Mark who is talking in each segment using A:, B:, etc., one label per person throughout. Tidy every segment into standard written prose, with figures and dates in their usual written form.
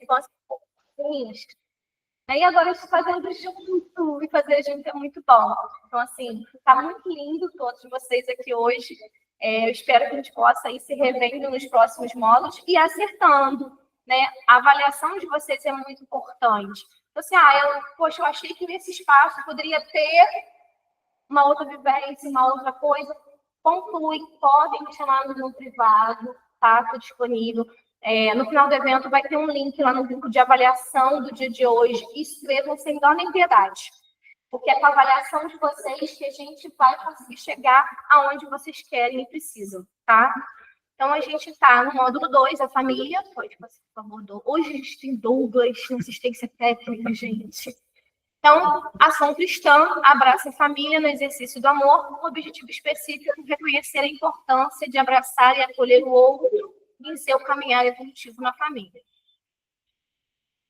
A: infância feliz. E agora eu estou fazendo junto, e fazer junto é muito bom. Então, assim, está muito lindo todos vocês aqui hoje. Eu espero que a gente possa ir se revendo nos próximos módulos e acertando, né? A avaliação de vocês é muito importante. Então, assim, eu achei que nesse espaço poderia ter uma outra vivência, uma outra coisa. Conclui, podem me chamar no privado, tá? Estou disponível. No final do evento vai ter um link lá no grupo de avaliação do dia de hoje. Escrevam sem dó nem piedade, porque é com a avaliação de vocês que a gente vai conseguir chegar aonde vocês querem e precisam, tá? Então, a gente está no módulo 2, a família. Foi que você abordou. Hoje a gente tem Douglas, assistência técnica, gente. Então, ação cristã, abraça a família no exercício do amor, com o objetivo específico de reconhecer a importância de abraçar e acolher o outro em seu caminhar evolutivo na família.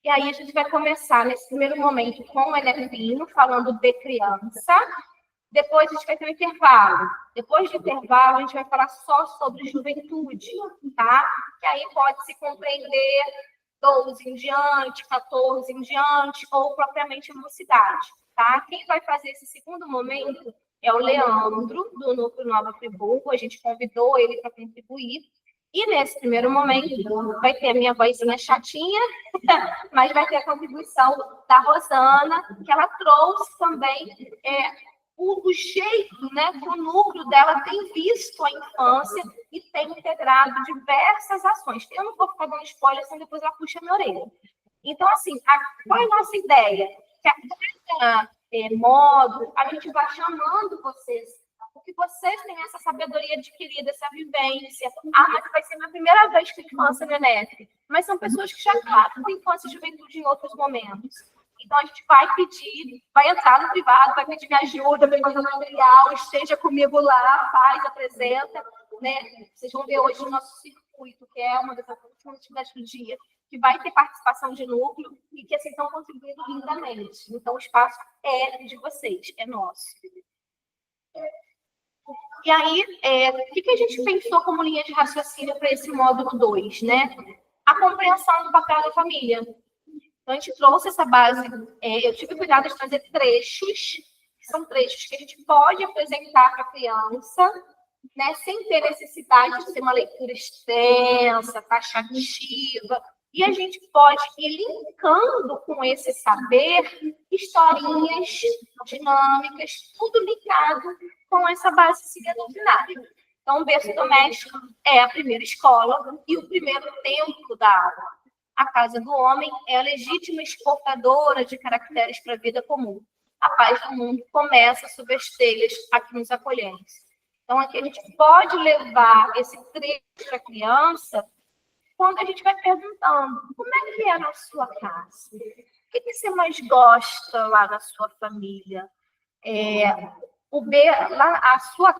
A: E aí a gente vai começar nesse primeiro momento com o Enevinho, falando de criança. Depois a gente vai ter um intervalo. Depois do intervalo, a gente vai falar só sobre juventude, tá? Que aí pode se compreender 12 em diante, 14 em diante, ou propriamente a mocidade, tá? Quem vai fazer esse segundo momento é o Leandro, do Núcleo Nova Friburgo. A gente convidou ele para contribuir. E nesse primeiro momento, vai ter a minha vozinha chatinha, mas vai ter a contribuição da Rosana, que ela trouxe também o jeito, né, que o núcleo dela tem visto a infância e tem integrado diversas ações. Eu não vou ficar dando spoiler, senão depois ela puxa a minha orelha. Então, assim, qual é a nossa ideia? Que a cada modo, a gente vai chamando vocês, porque vocês têm essa sabedoria adquirida, essa vivência. Mas vai ser minha primeira vez com infância, Nenete. Mas são pessoas que já tratam com infância e juventude em outros momentos. Então, a gente vai pedir, vai entrar no privado, vai pedir minha ajuda, vai fazer material, esteja comigo lá, faz, apresenta, né? Vocês vão ver hoje o nosso circuito, que é uma das últimas atividades do dia, que vai ter participação de núcleo e que, assim, estão contribuindo lindamente. Então, o espaço é de vocês, é nosso. E aí, o que a gente pensou como linha de raciocínio para esse módulo 2, né? A compreensão do papel da família. Então, a gente trouxe essa base, eu tive cuidado de trazer trechos, que são trechos que a gente pode apresentar para a criança, né, sem ter necessidade de ser uma leitura extensa, taxativa, e a gente pode ir linkando com esse saber historinhas dinâmicas, tudo ligado com essa base doutrinária. Então, o berço doméstico é a primeira escola e o primeiro templo da água. A casa do homem é a legítima exportadora de caracteres para a vida comum. A paz do mundo começa sob as telhas a que nos acolhemos. Então, aqui a gente pode levar esse trecho para a criança quando a gente vai perguntando como é que é na sua casa? O que você mais gosta lá na sua família? A sua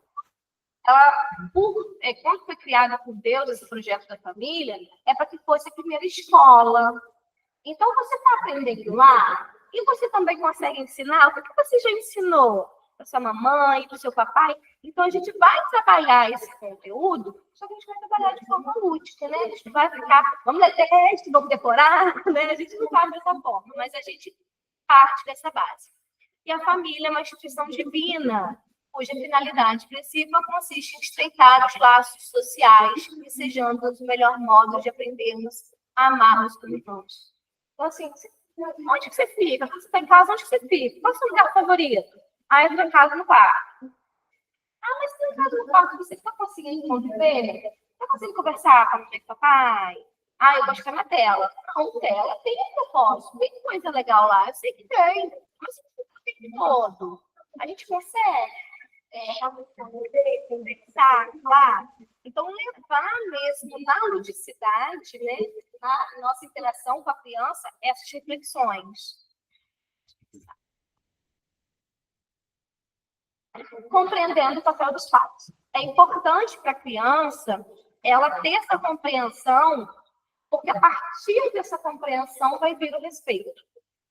A: quando foi criada por Deus esse projeto da família, é para que fosse a primeira escola. Então, você está aprendendo lá e você também consegue ensinar o que você já ensinou para sua mamãe, para o seu papai. Então, a gente vai trabalhar esse conteúdo, só que a gente vai trabalhar de forma lúdica, né? A gente vai ficar, vamos ler texto, vamos decorar, né? A gente não faz dessa forma, mas a gente parte dessa base. E a família é uma instituição divina, cuja finalidade principal consiste em estreitar os laços sociais, ensejando o melhor modo de aprendermos a amarmos como irmãos. Então, assim, onde que você fica? Quando você está em casa, onde que você fica? Qual é o seu lugar favorito? Eu estou em casa no quarto. Mas você está em casa no quarto, você está conseguindo conviver? Está conseguindo conversar com a mamãe e papai? Eu gosto de ficar na tela. Não, tela tem propósito, tem coisa legal lá, eu sei que tem. Mas o tempo todo, a gente consegue conversar, claro. Então, levar mesmo na ludicidade, né, na nossa interação com a criança, essas reflexões. Compreendendo o papel dos pais. É importante para a criança ela ter essa compreensão, porque a partir dessa compreensão vai vir o respeito.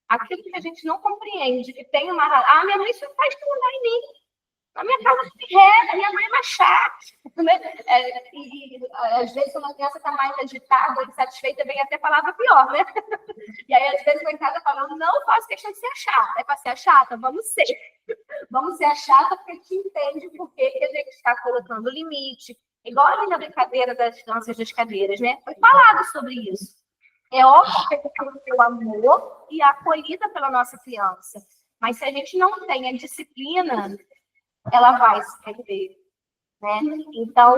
A: Aquilo que a gente não compreende, que tem uma... minha mãe só faz que mandar em mim. Na minha casa não tem regra, minha mãe é mais chata, né? Às vezes, quando a criança está mais agitada, insatisfeita, vem até palavra pior, né? E aí, às vezes, eu em casa falando, não faço questão de ser chata. É para ser chata? Vamos ser. Vamos ser a chata porque a gente entende por que a gente está colocando limite. Igual ali na brincadeira das danças das cadeiras, né? Foi falado sobre isso. É óbvio que é o amor e a acolhida pela nossa criança. Mas se a gente não tem a disciplina, ela vai se perder, né? Então,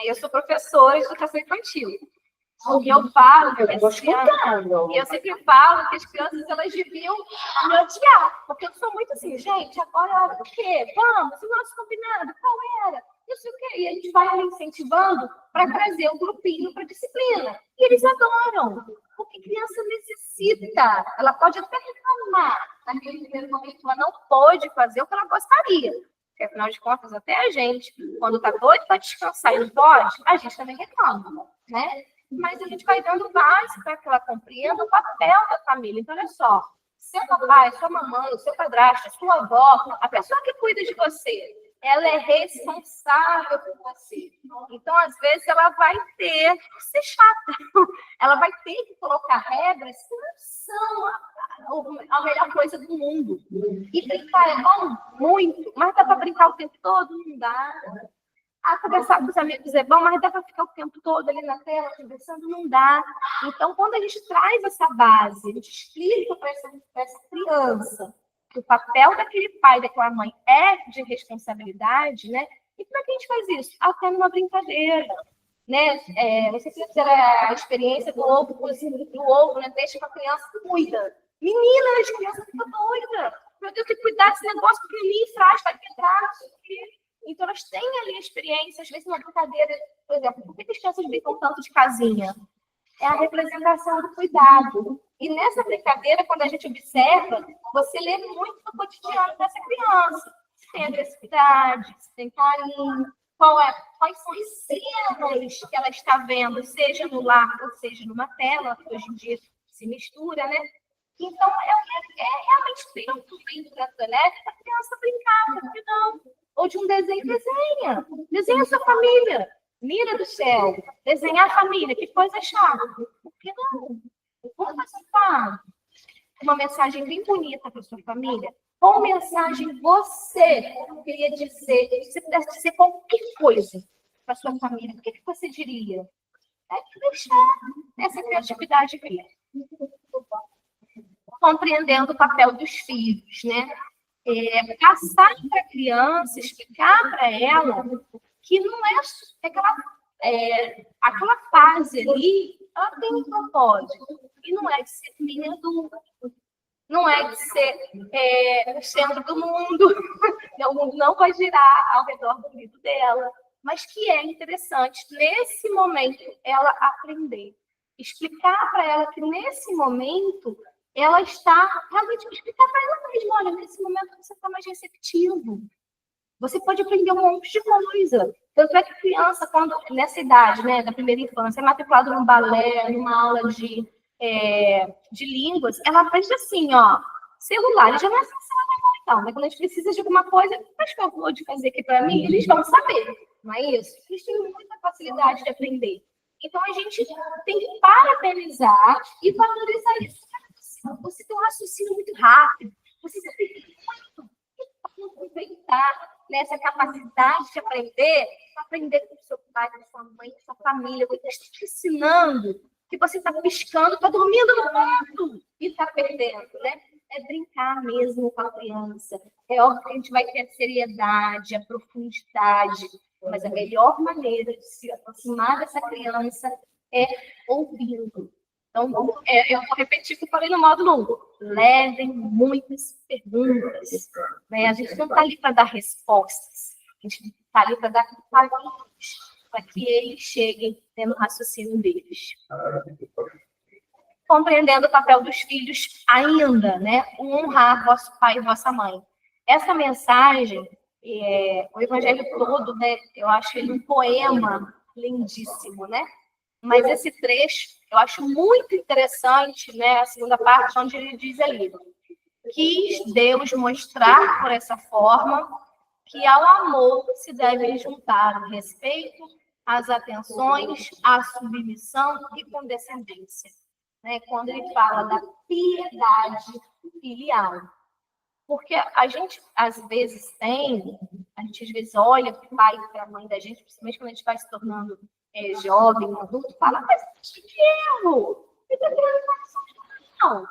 A: eu sou professora de educação infantil. O que eu falo, eu sempre falo que as crianças elas deviam me odiar, porque eu sou muito assim, gente, agora o quê? Vamos, o nosso combinado, qual era? Não sei o quê. E a gente vai incentivando para trazer o grupinho para a disciplina. E eles adoram, porque criança necessita. Ela pode até reclamar naquele primeiro momento, ela não pode fazer o que ela gostaria. Porque, afinal de contas, até a gente, quando está doido para descansar e não pode, a gente também reclama, né? Mas a gente vai dando base para que ela compreenda o papel da família. Então, olha só, seu papai, sua mamãe, seu padrasto, sua avó, a pessoa que cuida de você, ela é responsável por você. Então, às vezes, ela vai ter que ser chata. Ela vai ter que colocar regras que não são a melhor coisa do mundo. E brincar é bom? Muito. Mas dá para brincar o tempo todo? Não dá. Conversar com os amigos é bom, mas dá para ficar o tempo todo ali na tela conversando? Não dá. Então, quando a gente traz essa base, a gente explica para essa criança que o papel daquele pai, daquela mãe é de responsabilidade, né? E como é que a gente faz isso? Até numa brincadeira, né? Vocês fizeram a experiência do ovo, do ovo, né? Deixa que a criança cuida. Menina, as crianças ficam doidas. Meu Deus, tem que cuidar desse negócio pequenininho, frágil, vai quebrar, não sei o quê. Então, elas têm ali a experiência, às vezes, uma brincadeira, por exemplo, por que as crianças brincam tanto de casinha? É a representação do cuidado. E nessa brincadeira, quando a gente observa, você lê muito do cotidiano dessa criança. Se tem agressividade, se tem carinho, quais são as cenas que ela está vendo, seja no lar ou seja numa tela, que hoje em dia se mistura, né? Então, realmente tem um momento da tarefa para a criança brincar, porque não. Ou de um desenho, desenha a sua família, mira do céu, desenhar a família, que coisa chata. Por que não? Vamos participar. Uma mensagem bem bonita para sua família. Qual mensagem você queria dizer? Se você pudesse dizer qualquer coisa para sua família, o que você diria? É que deixar essa criatividade vir. Compreendendo o papel dos filhos, né? Passar para a criança, explicar para ela que não é aquela fase ali, ela tem um propósito. E não é de ser medo, não é de ser o centro do mundo, o mundo não vai girar ao redor do livro dela, mas que é interessante, nesse momento, ela aprender. Explicar para ela que, nesse momento, ela está realmente explicar para ela mesma, olha, nesse momento você está mais receptivo. Você pode aprender um monte de coisa. Tanto é que a criança, quando nessa idade, né, da primeira infância, é matriculada num balé, numa aula de línguas, ela aprende assim, ó, celular, ele já não é celular, então, né? Quando a gente precisa de alguma coisa, faz favor de fazer aqui para mim, eles vão saber, não é isso? Eles têm muita facilidade de aprender. Então, a gente tem que parabenizar e valorizar isso. Você tem um raciocínio muito rápido, você se tem muito aproveitar nessa capacidade de aprender com o seu pai, com a sua mãe, com a sua família, que está te ensinando, que você está piscando, está dormindo no mundo e está perdendo, né? É brincar mesmo com a criança. É óbvio que a gente vai ter a seriedade, a profundidade, mas a melhor maneira de se aproximar dessa criança é ouvindo. Então, eu vou repetir o que eu falei no módulo 1. Levem muitas perguntas. Né? A gente não está ali para dar respostas. A gente está ali para dar caminhos para que eles cheguem tendo o raciocínio deles. Compreendendo o papel dos filhos ainda, né? Honrar vosso pai e vossa mãe. Essa mensagem, o evangelho todo, né? Eu acho ele um poema lindíssimo, né? Mas esse trecho eu acho muito interessante, né? A segunda parte, onde ele diz ali: quis Deus mostrar por essa forma que ao amor se deve juntar o respeito, as atenções, a submissão e condescendência. Né? Quando ele fala da piedade filial. Porque a gente, às vezes, a gente às vezes olha para o pai e para a mãe da gente, principalmente quando a gente vai se tornando jovem, adulto, fala, mas que erro! Não.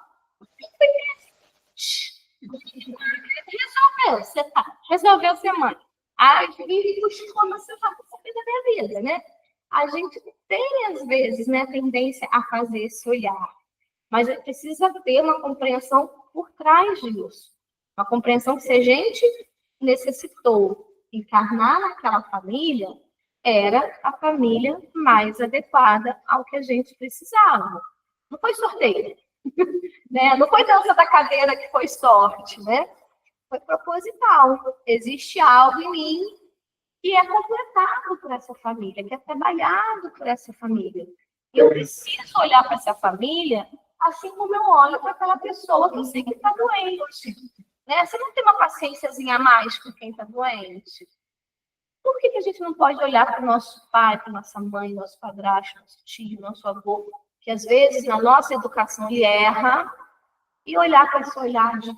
A: Resolveu ser mãe. Aí vive costuma ser a vida da minha vida, né? A gente tem, às vezes, né, a tendência a fazer esse olhar. Mas precisa ter uma compreensão por trás disso. Uma compreensão que se a gente necessitou encarnar naquela família, era a família mais adequada ao que a gente precisava. Não foi sorteio. Né? Não foi dança da cadeira que foi sorte, né? Foi proposital. Existe algo em mim que é completado por essa família, que é trabalhado por essa família. E eu preciso olhar para essa família assim como eu olho para aquela pessoa que eu sei que está doente. Né? Você não tem uma paciênciazinha a mais com quem está doente? Por que a gente não pode olhar para o nosso pai, para nossa mãe, nosso padrasto, nosso tio, nosso avô, que às vezes na nossa educação ele erra, e olhar com esse olhar de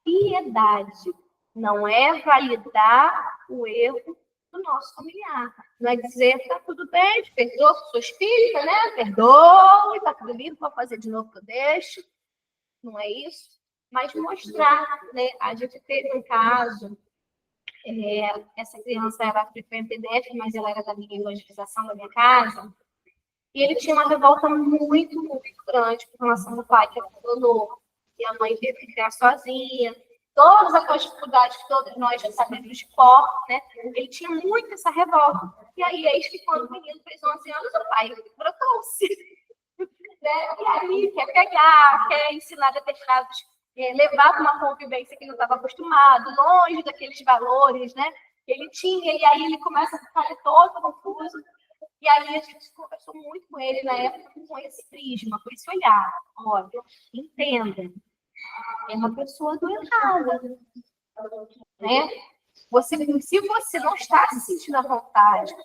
A: piedade? Não é validar o erro do nosso familiar. Não é dizer, tá tudo bem, te perdoa, sou espírita, né? Perdoe, tá tudo lindo, vou fazer de novo que eu deixo. Não é isso. Mas mostrar, né? A gente teve um caso, essa criança era foi em PDF, mas ela era da minha evangelização, da minha casa, e ele tinha uma revolta muito, muito grande com relação ao pai que abandonou, e a mãe teve que criar sozinha, todas aquelas dificuldades que todos nós já sabemos de cor, né? Ele tinha muito essa revolta. E aí, eis que quando o menino fez 11 anos, o pai brotou-se. Né? E aí, quer pegar, quer ensinar determinados, levar para uma convivência que ele não estava acostumado, longe daqueles valores, né? Que ele tinha, e aí ele começa a ficar todo confuso. E aí a gente conversou muito com ele na época com esse prisma, com esse olhar. Olha, entenda, é uma pessoa doentada, né? Se você não está se sentindo à vontade,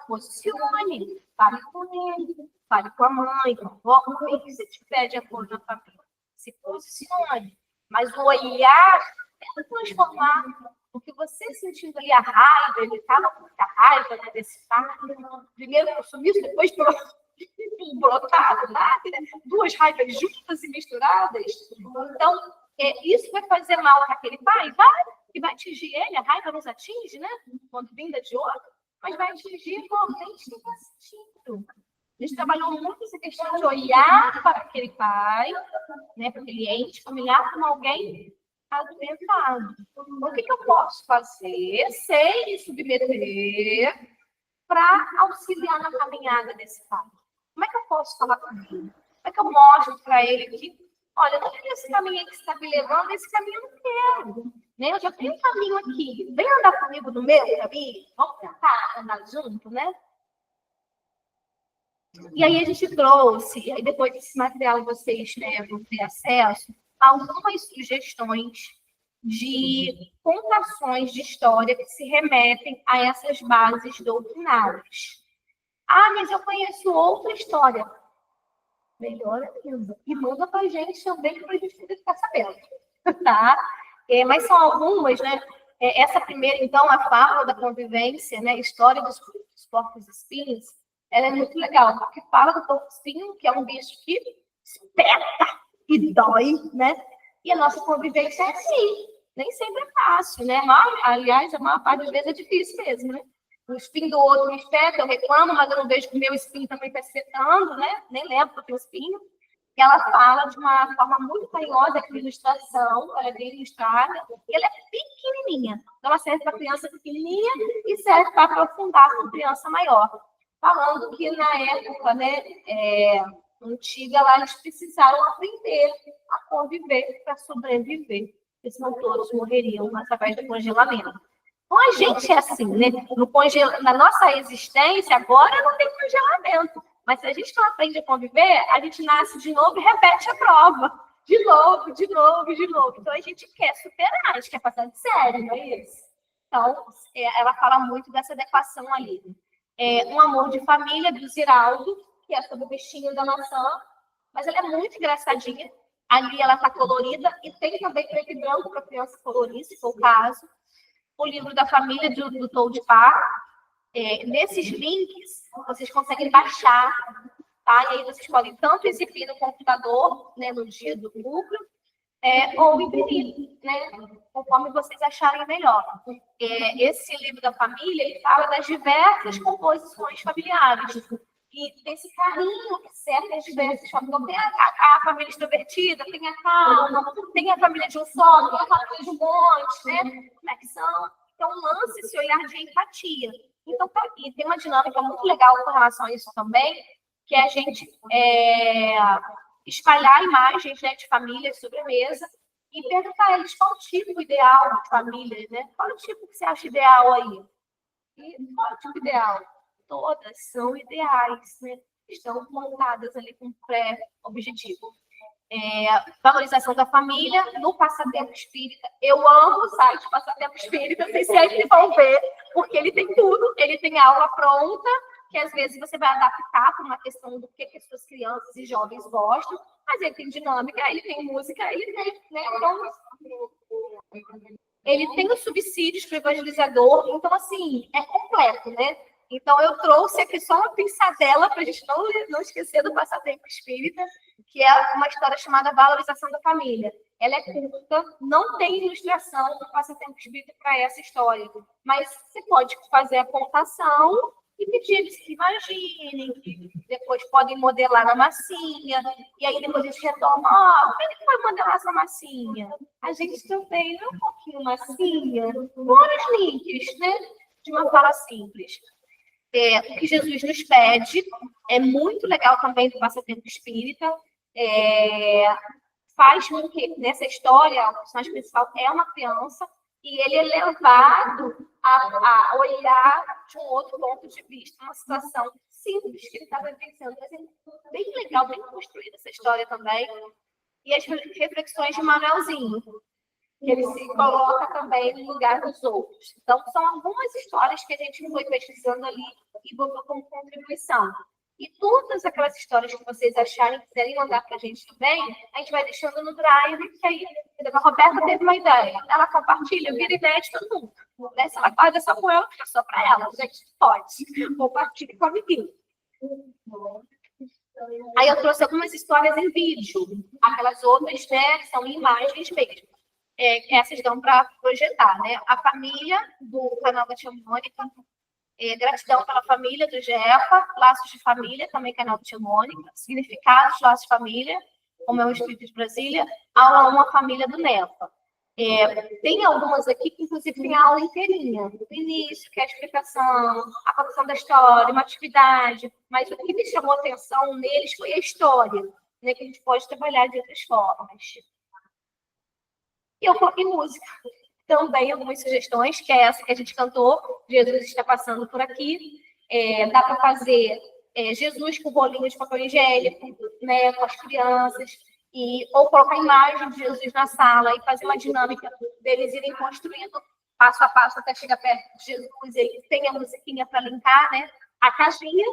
A: posicione, fale com ele, fale com a mãe, com a avó, com quem você tiver de acordo na família. Se posicione. Mas o olhar é transformar. Porque você sentindo ali a raiva, ele estava com muita raiva, né, desse fato, primeiro por sumiço, depois por brotado, né? Duas raivas juntas e misturadas. Então, isso vai fazer mal para aquele pai? Vai, que vai atingir ele, a raiva nos atinge, né? Quando vinda de outro, mas vai atingir igualmente quem está sentindo. A gente trabalhou muito essa questão de olhar para aquele pai, né, para aquele ente familiar, como alguém adoentado. O que eu posso fazer sem me submeter para auxiliar na caminhada desse pai? Como é que eu posso falar com ele? Como é que eu mostro para ele que, olha, não é esse caminho que está me levando, esse caminho eu não quero. Né? Eu já tenho um caminho aqui. Vem andar comigo no meu caminho? Vamos tentar andar junto, né? E aí a gente trouxe, e aí depois desse material vocês vão ter acesso a algumas sugestões de contações de história que se remetem a essas bases doutrinárias. Ah, mas eu conheço outra história. Melhor ainda. E manda para a gente também para a gente poder ficar sabendo. Tá? Mas são algumas, né? Essa primeira, então, a fala da convivência, né? História dos porcos espinhos, ela é muito legal, porque fala do porco espinho, que é um bicho que espeta e dói, né? E a nossa convivência é assim. Nem sempre é fácil, né? Aliás, a maior parte das vezes é difícil mesmo, né? O espinho do outro me espeta, eu reclamo, mas eu não vejo que o meu espinho também está espetando, né? Nem lembro do teu espinho. E ela fala de uma forma muito carinhosa, aqui, ilustração, ela é bem ilustrada, e ela é pequenininha. Então, ela serve para criança pequenininha e serve para aprofundar com criança maior. Falando que, na época, né, antiga, lá eles precisaram aprender a conviver para sobreviver, porque senão todos morreriam através do congelamento. Então, a gente é assim, né? Na nossa existência, agora não tem congelamento. Mas se a gente não aprende a conviver, a gente nasce de novo e repete a prova. De novo, de novo, de novo. Então, a gente quer superar, a gente quer passar de série, não é isso? Então, ela fala muito dessa adequação ali. Um Amor de Família, do Ziraldo, que é sobre o bichinho da maçã, mas ela é muito engraçadinha. Ali ela está colorida e tem também preto e branco para criança colorir, se for o caso. O livro da família do Tom de Par. Nesses links, vocês conseguem baixar, tá? E aí vocês podem tanto exibir no computador, né, no dia do lucro, ou imprimir, né, conforme vocês acharem melhor. Esse livro da família, ele fala das diversas composições familiares. E tem esse carinho que serve as diversas famílias. Então, tem a família extrovertida, tem a calma, tem a família de um só, tem a família de um monte, né? Como é que são? Então, lance esse olhar de empatia. Então, tá aqui. Tem uma dinâmica muito legal com relação a isso também, que é a gente espalhar imagens, né, de famílias sobre a mesa e perguntar a eles qual o tipo ideal de família, né? Qual o tipo que você acha ideal aí? E qual o tipo ideal? Todas são ideais, né? Estão montadas ali com pré-objetivo. Valorização da família no Passatempo Espírita. Eu amo o site Passatempo Espírita, vocês sempre vão ver, porque ele tem tudo. Ele tem aula pronta, que às vezes você vai adaptar para uma questão do que as suas crianças e jovens gostam, mas ele tem dinâmica, ele tem música, ele tem, né? Então, ele tem os subsídios para o evangelizador, então, assim, é completo, né? Então, eu trouxe aqui só uma pinçadela para a gente não esquecer do Passatempo Espírita, que é uma história chamada Valorização da Família. Ela é curta, não tem ilustração do Passatempo Espírita para essa história, mas você pode fazer a pontuação e pedir eles que imaginem, que depois podem modelar na massinha, e aí depois a gente retoma, como é que vai modelar essa massinha? A gente também é um pouquinho massinha, vários links, né? De uma fala simples. O que Jesus nos pede é muito legal também do Passatempo Espírita. Faz com que, nessa história, o personagem principal é uma criança e ele é levado a olhar de um outro ponto de vista, uma situação simples que ele estava vivenciando. Mas é bem legal, bem construída essa história também. E as reflexões de Manuelzinho, que ele se coloca também no lugar dos outros. Então, são algumas histórias que a gente foi pesquisando ali e botou como contribuição. E todas aquelas histórias que vocês acharem, quiserem mandar para a gente também, a gente vai deixando no Drive, que aí a Roberta teve uma ideia. Ela compartilha, vira ideia de todo mundo. Né? Se ela guarda só com ela, fica só para ela. A gente pode. Compartilhe com a amiguinha. Aí eu trouxe algumas histórias em vídeo. Aquelas outras, né, são imagens mesmo. Essas dão para projetar, né? A família do canal da Tia Mônica, gratidão pela família do Jefa, laços de família, também canal da Tia Mônica, significados, laços de família, como é o Espírito de Brasília, aula 1, a família do Nefa. Tem algumas aqui que, inclusive, tem a aula inteirinha, do início, que é a explicação, a produção da história, uma atividade, mas o que me chamou a atenção neles foi a história, né, que a gente pode trabalhar de outras formas. E eu coloquei música. Também algumas sugestões, que é essa que a gente cantou, Jesus está passando por aqui. Dá para fazer Jesus com bolinho de papel higiênico, né, com as crianças, ou colocar a imagem de Jesus na sala e fazer uma dinâmica deles irem construindo passo a passo até chegar perto de Jesus, e aí tem a musiquinha para linkar, né? A casinha,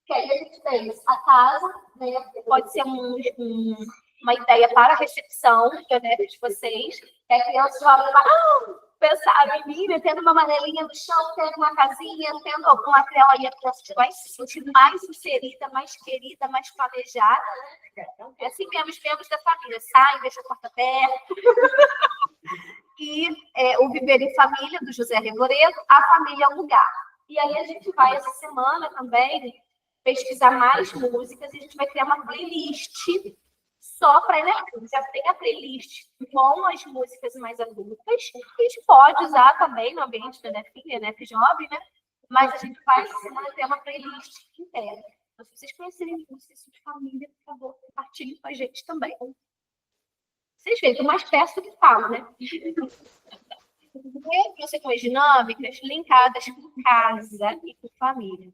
A: que aí a gente tem a casa, né? Pode ser uma ideia para a recepção, né, de vocês, que a criança joga lá, pensar em mim, né, tendo uma amarelinha no chão, tendo uma casinha, tendo alguma tela aí, a criança vai se sentir mais inserida, mais querida, mais planejada. É assim mesmo, os membros da família saem, deixam a porta aberta. E o Viver em Família, do José Revoredo, A Família é um Lugar. E aí a gente vai, essa semana também, pesquisar mais músicas e a gente vai criar uma playlist só para Enéfica. Já tem a playlist com as músicas mais adultas, que a gente pode usar também no ambiente da Enéfica Jovem, né? Mas a gente vai, essa semana, ter uma playlist inteira. Então, se vocês conhecerem músicas de família, por favor, compartilhem com a gente também. Vocês veem, eu mais peço do que falo, né? Eu trouxe algumas dinâmicas linkadas com casa e com família.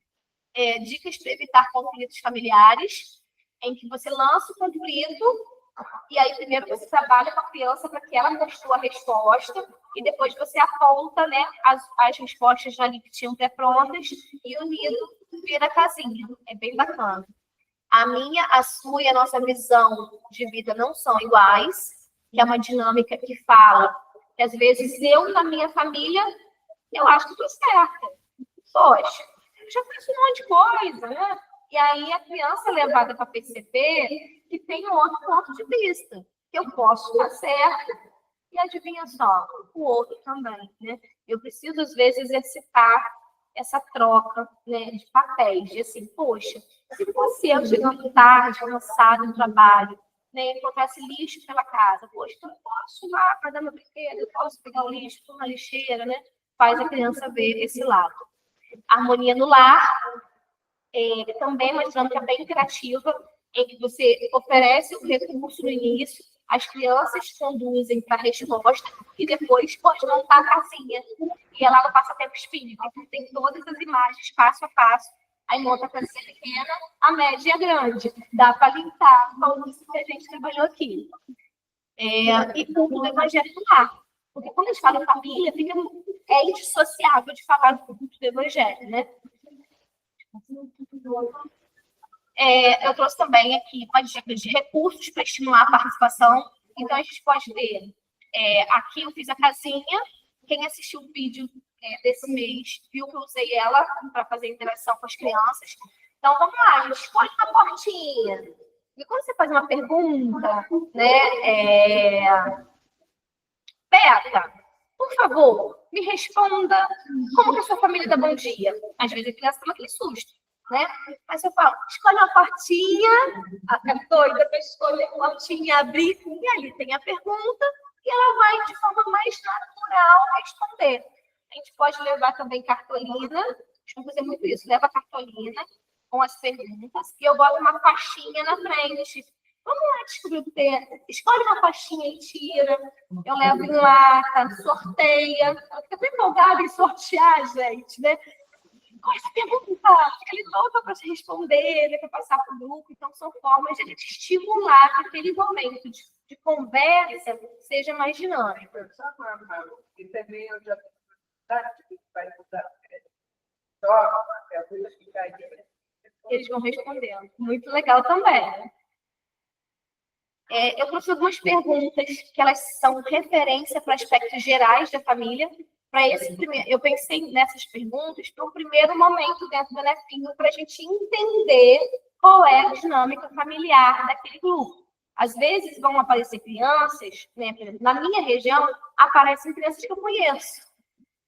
A: Dicas para evitar conflitos familiares, em que você lança o conflito E aí, primeiro você trabalha com a criança para que ela mostre a resposta, e depois você aponta, né, as respostas ali que tinham pré-prontas, e o nido vira a casinha. É bem bacana. A minha, a sua e a nossa visão de vida não são iguais, que é uma dinâmica que fala que, às vezes, eu, na minha família, eu acho que estou certa. Poxa, eu já fiz um monte de coisa, né? E aí a criança é levada para perceber que tem um outro ponto de vista, que eu posso estar certa, e adivinha só, o outro também, né? Eu preciso, às vezes, exercitar essa troca, né, de papéis, de assim, poxa, se fosse eu chegando tarde, cansado no trabalho, né, encontrasse lixo pela casa, poxa, eu posso ir lá para dar meu brinquedo, eu posso pegar o lixo por uma lixeira, né? Faz a criança ver esse lado. Harmonia no lar, também uma dinâmica bem interativa, em que você oferece o recurso no início, as crianças conduzem para a resposta e depois pode montar a casinha. E ela no passatempo espírita, tem todas as imagens passo a passo. Aí monta a casinha pequena, a média e a grande. Dá para limpar, com isso que a gente trabalhou aqui. E culto do evangelho no lar. Porque quando a gente fala em família, é indissociável de falar do culto do evangelho, né? Eu trouxe também aqui uma dica de recursos para estimular a participação. Então, a gente pode ver, aqui eu fiz a casinha. Quem assistiu o vídeo desse mês viu que eu usei ela para fazer interação com as crianças. Então, vamos lá, a gente escolhe uma portinha. E quando você faz uma pergunta, né, Beta, por favor, me responda como que a sua família dá bom dia. Às vezes a criança toma aquele susto, né? Mas eu falo, escolhe uma portinha, a doida para escolher a portinha, abrir, e ali tem a pergunta, e ela vai de forma mais natural responder. A gente pode levar também cartolina, vamos fazer muito isso, leva cartolina com as perguntas, e eu boto uma faixinha na frente. Vamos lá descobrir o que tem. Escolhe uma pastinha e tira. Eu levo em lata, sorteia. Ela fica bem empolgada em sortear, gente, né? Qual essa pergunta? Fica ali louca para se responder, né? Para passar para o grupo. Então, são formas de a gente estimular que aquele momento de conversa seja mais dinâmico.
B: E também eu já vai mudar.
A: Eles vão respondendo. Muito legal também. Eu trouxe algumas perguntas que elas são referência para aspectos gerais da família. Eu pensei nessas perguntas para o primeiro momento dentro do Nefinho, para a gente entender qual é a dinâmica familiar daquele grupo. Às vezes vão aparecer crianças, né? Na minha região, aparecem crianças que eu conheço.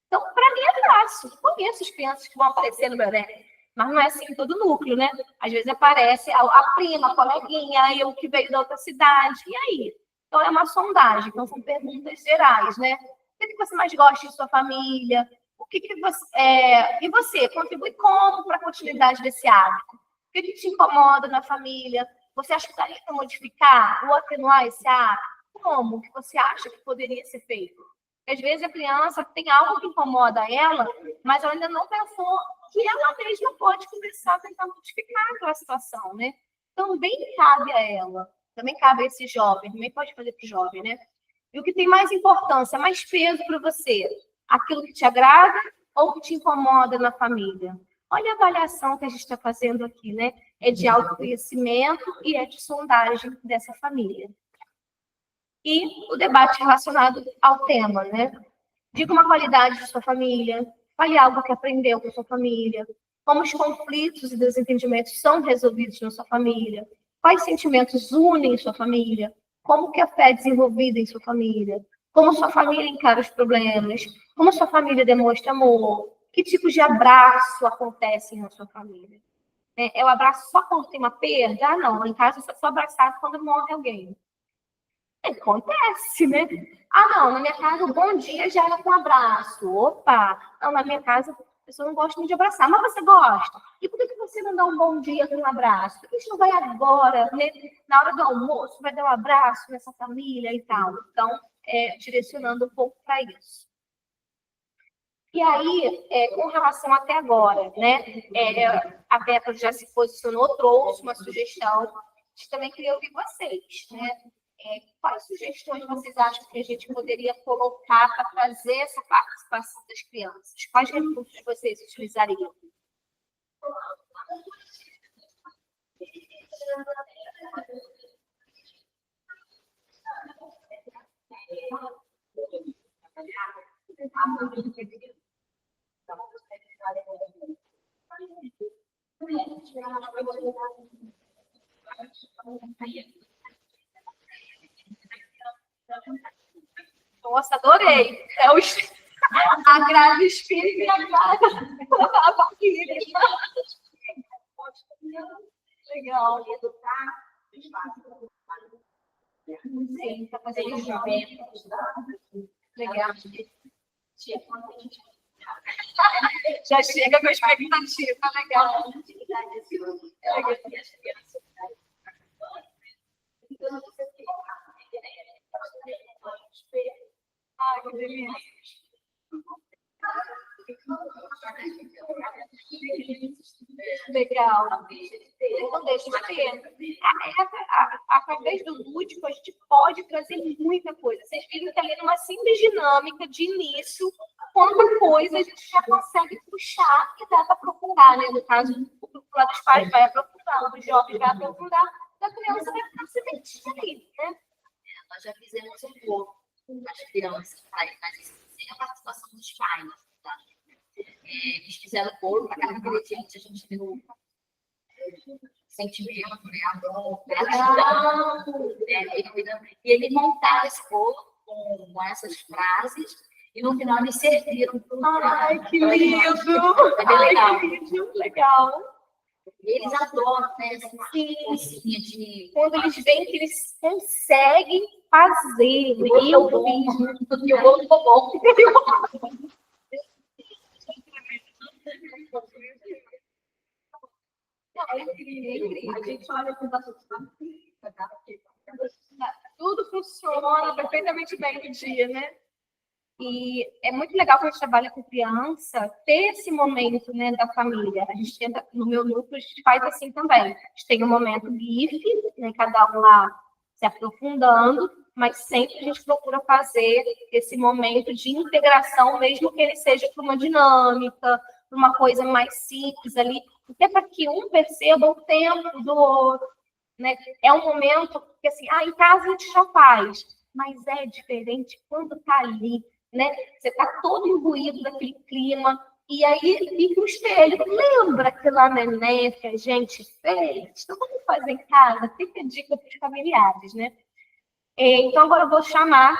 A: Então, para mim é fácil. Eu conheço as crianças que vão aparecer no meu Nefinho. Mas não é assim todo núcleo, né? Às vezes aparece a prima, a coleguinha, eu que veio da outra cidade. E aí? Então, é uma sondagem. Então, são perguntas gerais, né? O que você mais gosta de sua família? O que você... E você, contribui como para a continuidade desse hábito? O que te incomoda na família? Você acha que daria para modificar ou atenuar esse hábito? Como que você acha que poderia ser feito? Porque, às vezes, a criança tem algo que incomoda ela, mas ela ainda não pensou que ela mesma pode começar a tentar modificar aquela situação, né? Também cabe a ela, também cabe a esse jovem, também pode fazer para o jovem, né? E o que tem mais importância, mais peso para você? Aquilo que te agrada ou que te incomoda na família? Olha a avaliação que a gente está fazendo aqui, né? É de autoconhecimento e é de sondagem dessa família. E o debate relacionado ao tema, né? Diga uma qualidade de sua família, fale algo que aprendeu com sua família, como os conflitos e desentendimentos são resolvidos na sua família, quais sentimentos unem sua família, como que a fé é desenvolvida em sua família, como sua família encara os problemas, como sua família demonstra amor, que tipos de abraço acontecem na sua família. É o abraço só quando tem uma perda? Ah, não, em casa eu sou abraçado quando morre alguém. Acontece, né? Ah, não, na minha casa o bom dia já era com abraço. Opa! Não, na minha casa a pessoa não gosta muito de abraçar, mas você gosta. E por que você não dá um bom dia com um abraço? Por que a gente não vai agora, né, na hora do almoço, vai dar um abraço nessa família e tal? Então, direcionando um pouco para isso. E aí, com relação até agora, né? A Beta já se posicionou, trouxe uma sugestão. A gente também queria ouvir vocês, né? quais sugestões vocês acham que a gente poderia colocar para trazer essa participação das crianças? Quais recursos vocês utilizariam? Nossa, adorei. A grave espírito e a grave a barriga. Legal. Sim, está fazendo jovem. Legal. Já chega com a expectativa, legal. Ai, que delícia. Legal. Então, deixa eu ver. Através do lúdico, a gente pode trazer muita coisa. Vocês viram que ali numa simples dinâmica de início, quanta coisa a gente já consegue puxar e dá para aprofundar, né? No caso, o grupo lá dos pais vai aprofundar, o jovem vai aprofundar, a criança vai ficar se divertindo ali, né?
C: Nós já fizemos um pouco as crianças, sem a participação dos pais. Tá? Eles fizeram bolo para cada ingrediente, a gente deu sentimento, né? Amor, gratidão. E eles montaram esse bolo com essas frases e no final eles serviram.
A: Ai, que lindo!
C: É bem legal.
A: Ai, que lindo, legal.
C: Eles adoram, né? Essa de...
A: Quando eles veem que eles conseguem fazer,
C: E o bolo ficou bom.
A: A gente olha com tudo funciona perfeitamente bem no dia, né? E é muito legal quando a gente trabalha com criança, ter esse momento, né, da família. A gente tenta, no meu núcleo, a gente faz assim também. A gente tem um momento GIF, né, cada um lá se aprofundando, mas sempre a gente procura fazer esse momento de integração, mesmo que ele seja para uma dinâmica, para uma coisa mais simples ali, até para que um perceba o tempo do outro, né? É um momento que, assim, em casa a gente já faz, mas é diferente quando está ali, né? Você está todo imbuído daquele clima, e aí fica um espelho. Lembra aquela neném que a gente fez? Então, vamos fazer em casa? Fica a dica para os familiares, né? Então, agora eu vou chamar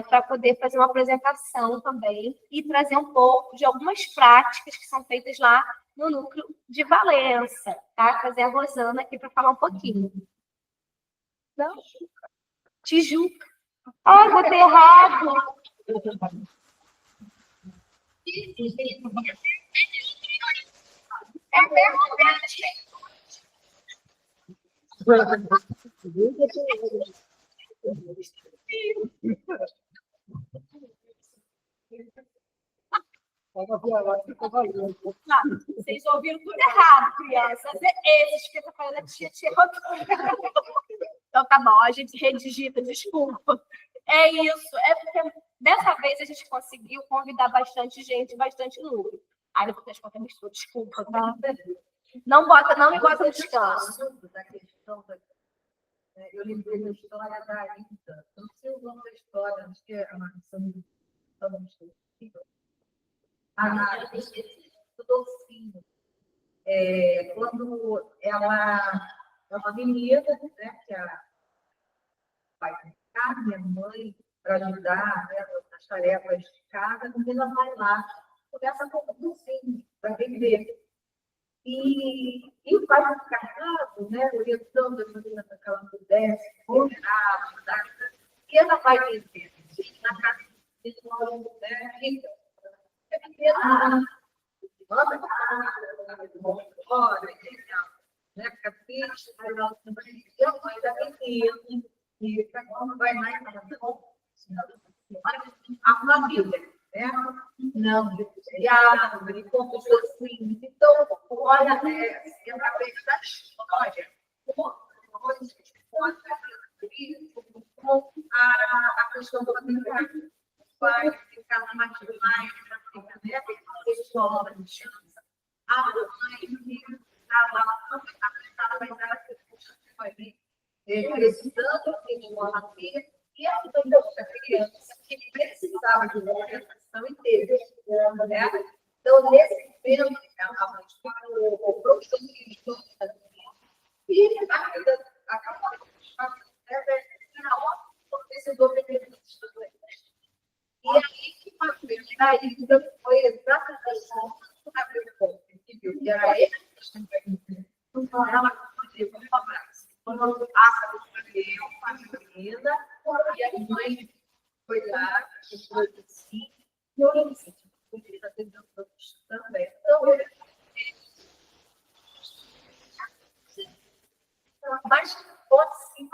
A: para poder fazer uma apresentação também e trazer um pouco de algumas práticas que são feitas lá no núcleo de Valença, tá? Trazer a Rosana aqui para falar um pouquinho. Não? Tijuca. Ai, botei errado. É verdade. Vocês ouviram tudo errado, crianças. Esses que eu falando a tia. Então tá bom, a gente redigita, desculpa. É isso, é porque dessa vez a gente conseguiu convidar bastante gente, bastante número. Aí depois das contas mistura, desculpa, tá? Não me bota no descanso.
B: Eu lembrei da história da Rita. Não sei o nome da história, acho que é a do docinho. Quando ela é uma menina, né, que a pai de casa, minha mãe, para ajudar, né, nas tarefas de casa, a menina vai lá, começa com um docinho para vender. E vai no cartado, né, orientando a menina para que ela pudesse cooperar, ajudar. E ela vai vender na casa de novo, né, rica. Né, fica triste, mas ela também e a mãe da menina, e quando vai lá e fala, a família, né? Não, e a árvore, como os docinhos. Então, olha, é através da história, como a gente pode contribuir com a questão do aplicativo. Vai ficar na matemática, né? Escola, a mãe que está lá, a vai dar precisando de uma terapia e ajudando a criança que precisava de uma orientação inteira. Né? Então, nesse momento, a mãe o professor que estou e a vida acaba na hora desse documento estudante. E aí que daí foi exatamente a pergunta que viu que era ele então ela pediu um abraço. Quando passa do cabelo, a menina, e a mãe foi lá, e foi assim, e eu me senti muito atendendo todos também. Então, mas pode sim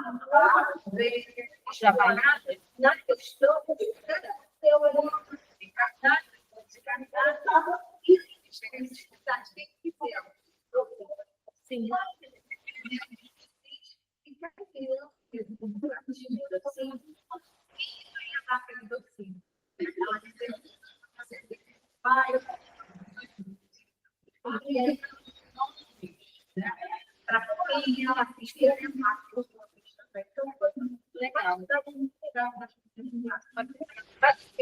B: trabalhar na questão de teoria de cardápio, e chega a necessidade de que sim.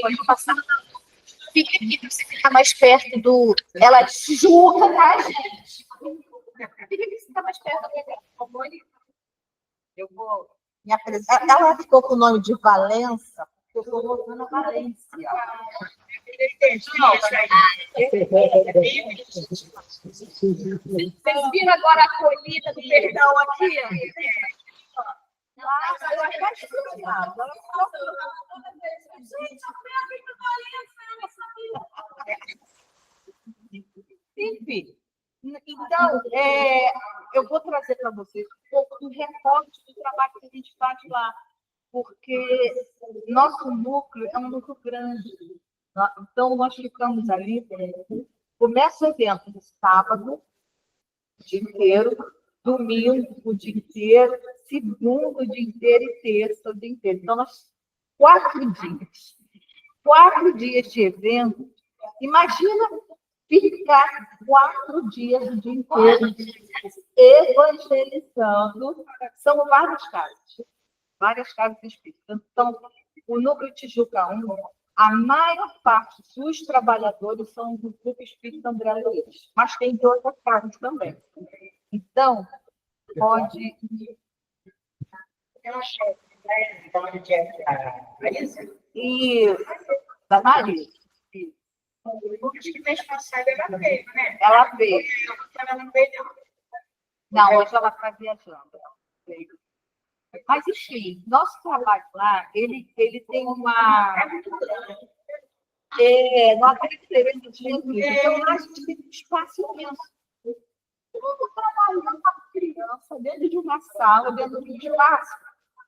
A: Pode passar. Fica aqui para você ficar mais perto do. Ela julga, tá, gente? Fica aqui para você ficar mais perto do microfone.
D: Eu vou me apresentar. Ela ficou com o nome de Valença, porque eu sou Rosana Valência.
A: Vocês viram agora a colina do perdão aqui?
D: Eu até estranhava. Enfim, então, eu vou trazer para vocês um pouco do recorte do trabalho que a gente faz lá, porque nosso núcleo é um núcleo grande. Então, nós ficamos ali, começa o evento no sábado, o dia inteiro, domingo, o dia inteiro, segundo, o dia inteiro e terça, o dia inteiro. Então, nós 4 dias. 4 dias de evento. Imagina ficar 4 dias o dia inteiro evangelizando. São várias casas espíritas. Então, o Núcleo Tijuca 1, a maior parte dos trabalhadores são do Grupo Espírita André Luiz, mas tem de outras casas também. Então, pode... E da Maria.
B: Acho que mês passado ela veio, né?
D: Ela veio.
B: Ela não veio,
D: Não, hoje ela está viajando. Mas, enfim, nosso trabalho lá, ele tem uma... nós temos diferença de Jesus. Então, lá a gente tem um espaço imenso. Todo trabalhando com a criança dentro de uma sala, dentro de um espaço,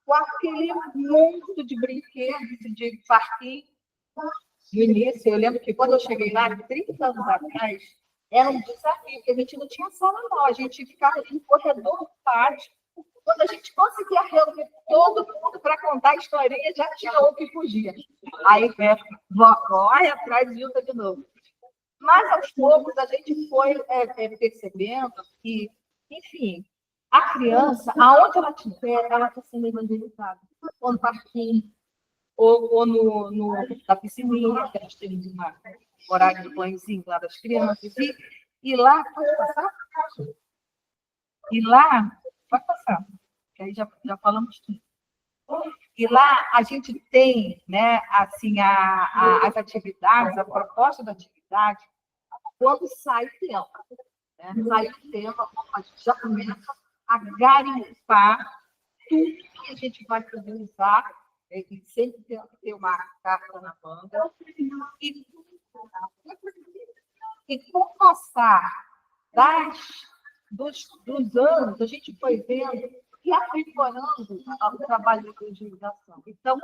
D: com aquele monte de brinquedos, de parquinho. No início, eu lembro que quando eu cheguei lá, 30 anos atrás, era um desafio, porque a gente não tinha sala, não. A gente ficava no corredor do pátio. Quando a gente conseguia reunir todo mundo para contar a historinha, já tinha um que fugia. Aí, vai atrás e junta de novo. Mas, aos poucos, a gente foi percebendo que, enfim, a criança, aonde ela estiver, ela está sendo evangelizada. Ou no parquinho, ou na piscininha, que a gente tem um horário do banhozinho lá das crianças. E lá, pode passar? E lá, pode passar, que aí já falamos tudo. E lá a gente tem, né, assim, as atividades, a proposta da atividade, quando sai o tema. Né? Sai o tema, a gente já começa a garimpar tudo que a gente vai poder usar, e sempre tem que ter uma carta na manga. E com o passar dos anos, a gente foi vendo e aprimorando o trabalho de evangelização. Então,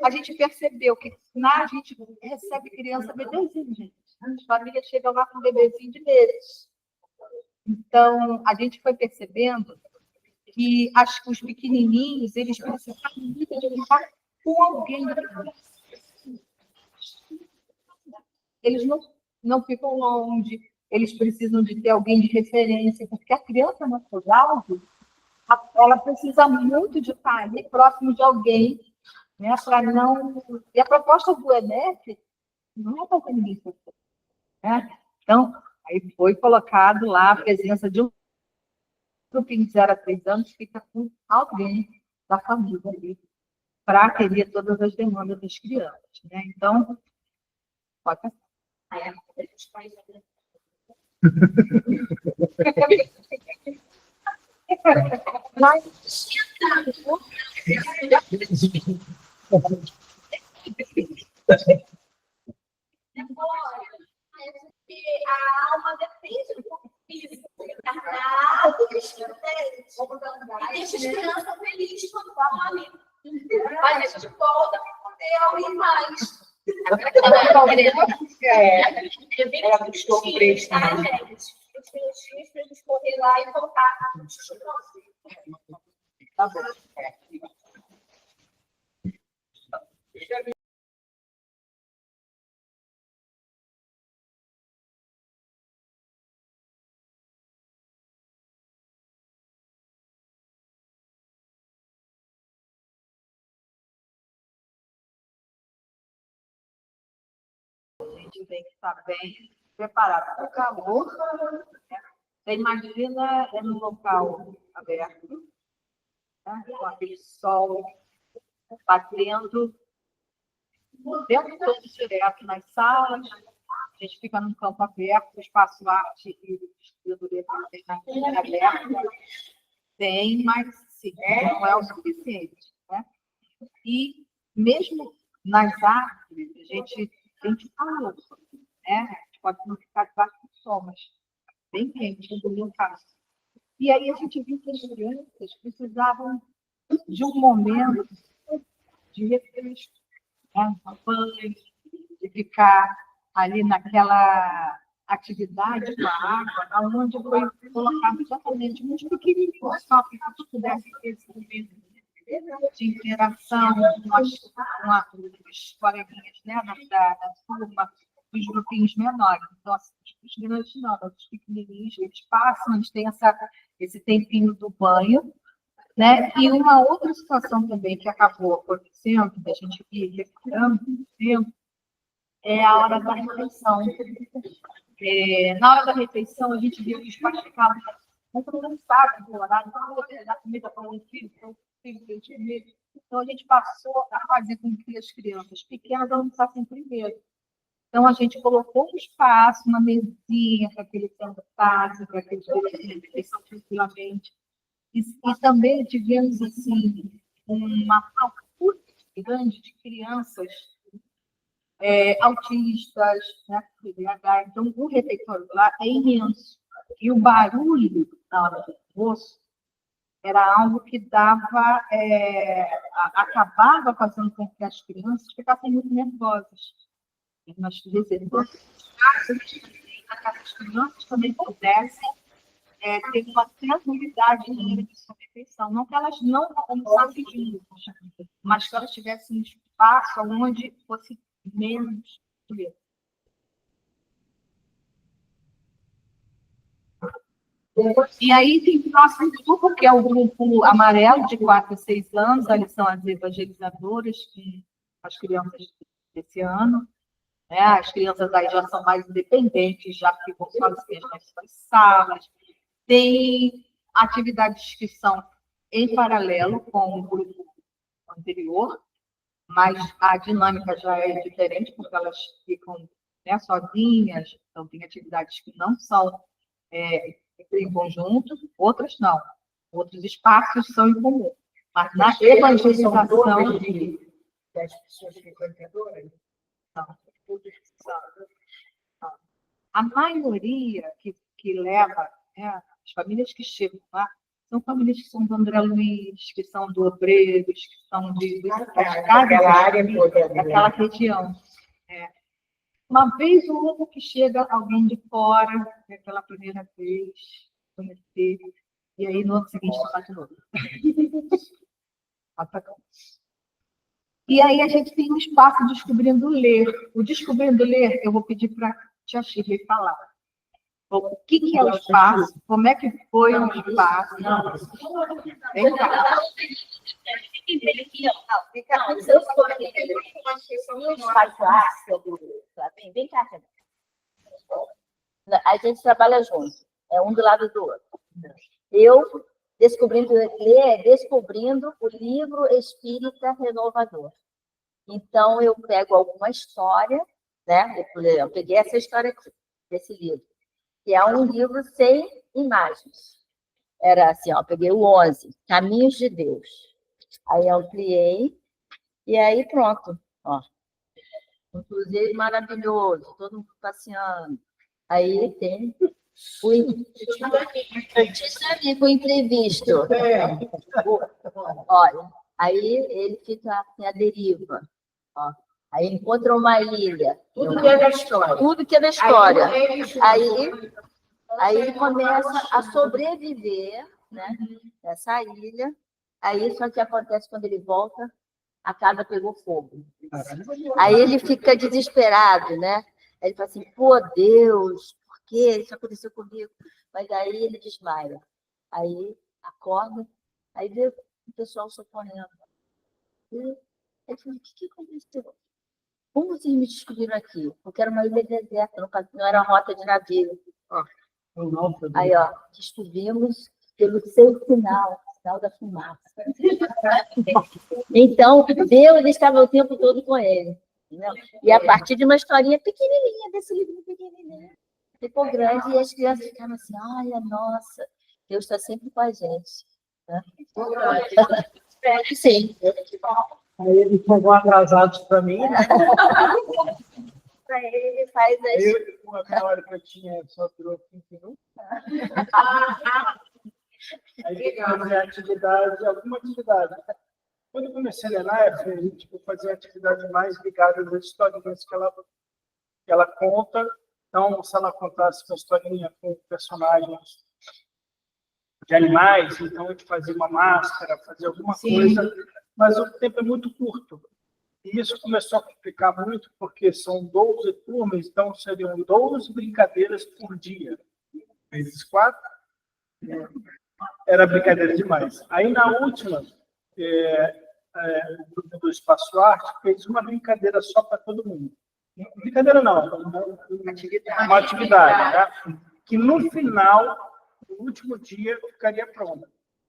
D: a gente percebeu que a gente recebe criança bebezinho, gente. As famílias chegam lá com bebezinho de meses. Então, a gente foi percebendo
B: que os pequenininhos, eles precisam muito de ficar com alguém. Eles não ficam longe, eles precisam de ter alguém de referência, porque a criança natural, ela precisa muito de estar ali próximo de alguém, né, para não... E a proposta do ENEP não é fazer ninguém sofrer, né? Então, aí foi colocado lá a presença de um grupinho de 0 a 3 anos, fica com alguém da família ali, para atender todas as demandas das crianças, né? Então, pode passar.
C: Aí a gente faz
A: a alma depende do corpo físico, encarnado, e deixa as crianças felizes quando estão ali. Aí a gente volta para poder ouvir mais.
B: Ela buscou um trecho,
A: Tá, gente? Os minutinhos para a gente correr lá e voltar.
B: Tá bom. A gente tem que estar bem preparado para o calor, né? Você imagina no local aberto, né? Com aquele sol batendo o tempo todo direto nas salas. A gente fica num campo aberto, espaço arte e estudo aberto. Tem, mas sim, não é o suficiente, né? E mesmo nas árvores, a gente calor, né? A gente pode não ficar debaixo do sol, mas bem quente, no caso. E aí a gente viu que as crianças precisavam de um momento de refresco, né? Banho, de ficar ali naquela atividade com a água, onde foi colocado exatamente muito pequenininho, só para que a gente pudesse ter esse momento de interação com as coleguinhas, né, da turma, os grupinhos menores. Então, assim, os grandes não, os pequenininhos, eles passam, eles têm esse tempinho do banho, né? E uma outra situação também que acabou acontecendo, que a gente ia recuperando com o tempo, é a hora da refeição. Na hora da refeição, a gente viu que os pais ficavam muito cansados do horário, então eu vou dar comida para um filho, para um filho, para um filho. Então, a gente passou a fazer com que as crianças pequenas almoçassem primeiro. Então, a gente colocou um espaço, uma mesinha para que eles sentassem, para que eles refeição tranquilamente. E também tivemos, assim, uma procura grande de crianças autistas, né, TDAH. Então, o refeitório lá é imenso. E o barulho na hora do almoço era algo que acabava fazendo com que as crianças ficassem muito nervosas. E nós reservamos espaços para que as crianças também pudessem ter uma tranquilidade na hora de sua refeição. Não que elas não almoçassem juntas, mas que elas tivessem um espaço onde fosse menos doer. E aí tem o próximo grupo, que é o grupo amarelo, de 4 a 6 anos, ali são as evangelizadoras, que as crianças desse ano, né? As crianças aí já são mais independentes, já ficam sozinhas nas suas salas. Tem atividades que são em paralelo com o grupo anterior, mas a dinâmica já é diferente, porque elas ficam, né, sozinhas, então tem atividades que não são em conjunto, outras não. Outros espaços são em comum. Mas na evangelização...
D: das pessoas frequentadoras?
B: Não. A maioria que leva, né, as famílias que chegam lá, são famílias que são do André Luiz, que são do Obreiros, que são
D: Daquela área toda.
B: daquela região. Uma vez ou outra que chega alguém de fora, pela primeira vez, conhecer,
D: E aí, no ano seguinte, está de novo. Atacando. E aí, a gente tem um espaço Descobrindo Ler. O Descobrindo Ler, eu vou pedir para a tia Shirley falar. O que é o espaço? Como é que foi o espaço? Vem cá.
C: Vem cá, a gente trabalha junto, é um do lado do outro. Eu, Descobrindo Ler, descobrindo o livro espírita renovador. Então, eu pego alguma história, né? Eu peguei essa história aqui, desse livro, que é um livro sem imagens. Era assim, ó, peguei o 11, Caminhos de Deus. Aí eu ampliei, e aí pronto, ó. Um cruzeiro maravilhoso, todo mundo passeando. Aí tem o imprevisto. Olha, aí ele fica assim, à deriva. Ó. Aí encontra uma ilha.
B: Tudo que é da história.
C: Tudo que é da história. Aí ele começa a sobreviver, né, nessa ilha. Aí só que acontece quando ele volta, a casa pegou fogo. Aí ele fica desesperado, né? Aí ele fala assim, pô, Deus, por que isso aconteceu comigo? Mas aí ele desmaia. Aí acorda, aí vê o pessoal socorrendo. E ele fala, o que aconteceu? Como vocês me descobriram aqui? Porque era uma ilha deserta, não era uma rota de navio. Ó. Aí, ó, descobrimos pelo seu sinal da fumaça. Então, Deus estava o tempo todo com ele. Entendeu? E a partir de uma historinha pequenininha, desse livro pequenininho, ficou grande, e as crianças ficaram assim, ai, nossa, Deus está sempre com a gente. Né? Sim.
E: Aí eles chegam atrasados para mim, né?
C: Para ele faz as...
E: Eu, na hora que eu tinha, só durou 15 minutos. Aí tem que fazer atividade, alguma atividade. Quando eu comecei a ler a gente fazia atividade mais ligada às historinhas que ela conta. Então, se ela contasse uma historinha com personagens de animais, então a gente fazia uma máscara, fazia alguma coisa, mas o tempo é muito curto. E isso começou a complicar muito, porque são 12 turmas, então seriam 12 brincadeiras por dia. Vezes 4, era brincadeira demais. Aí, na última, o grupo do Espaço Arte fez uma brincadeira só para todo mundo. Brincadeira não, uma atividade, né? Que no final, no último dia, ficaria pronta,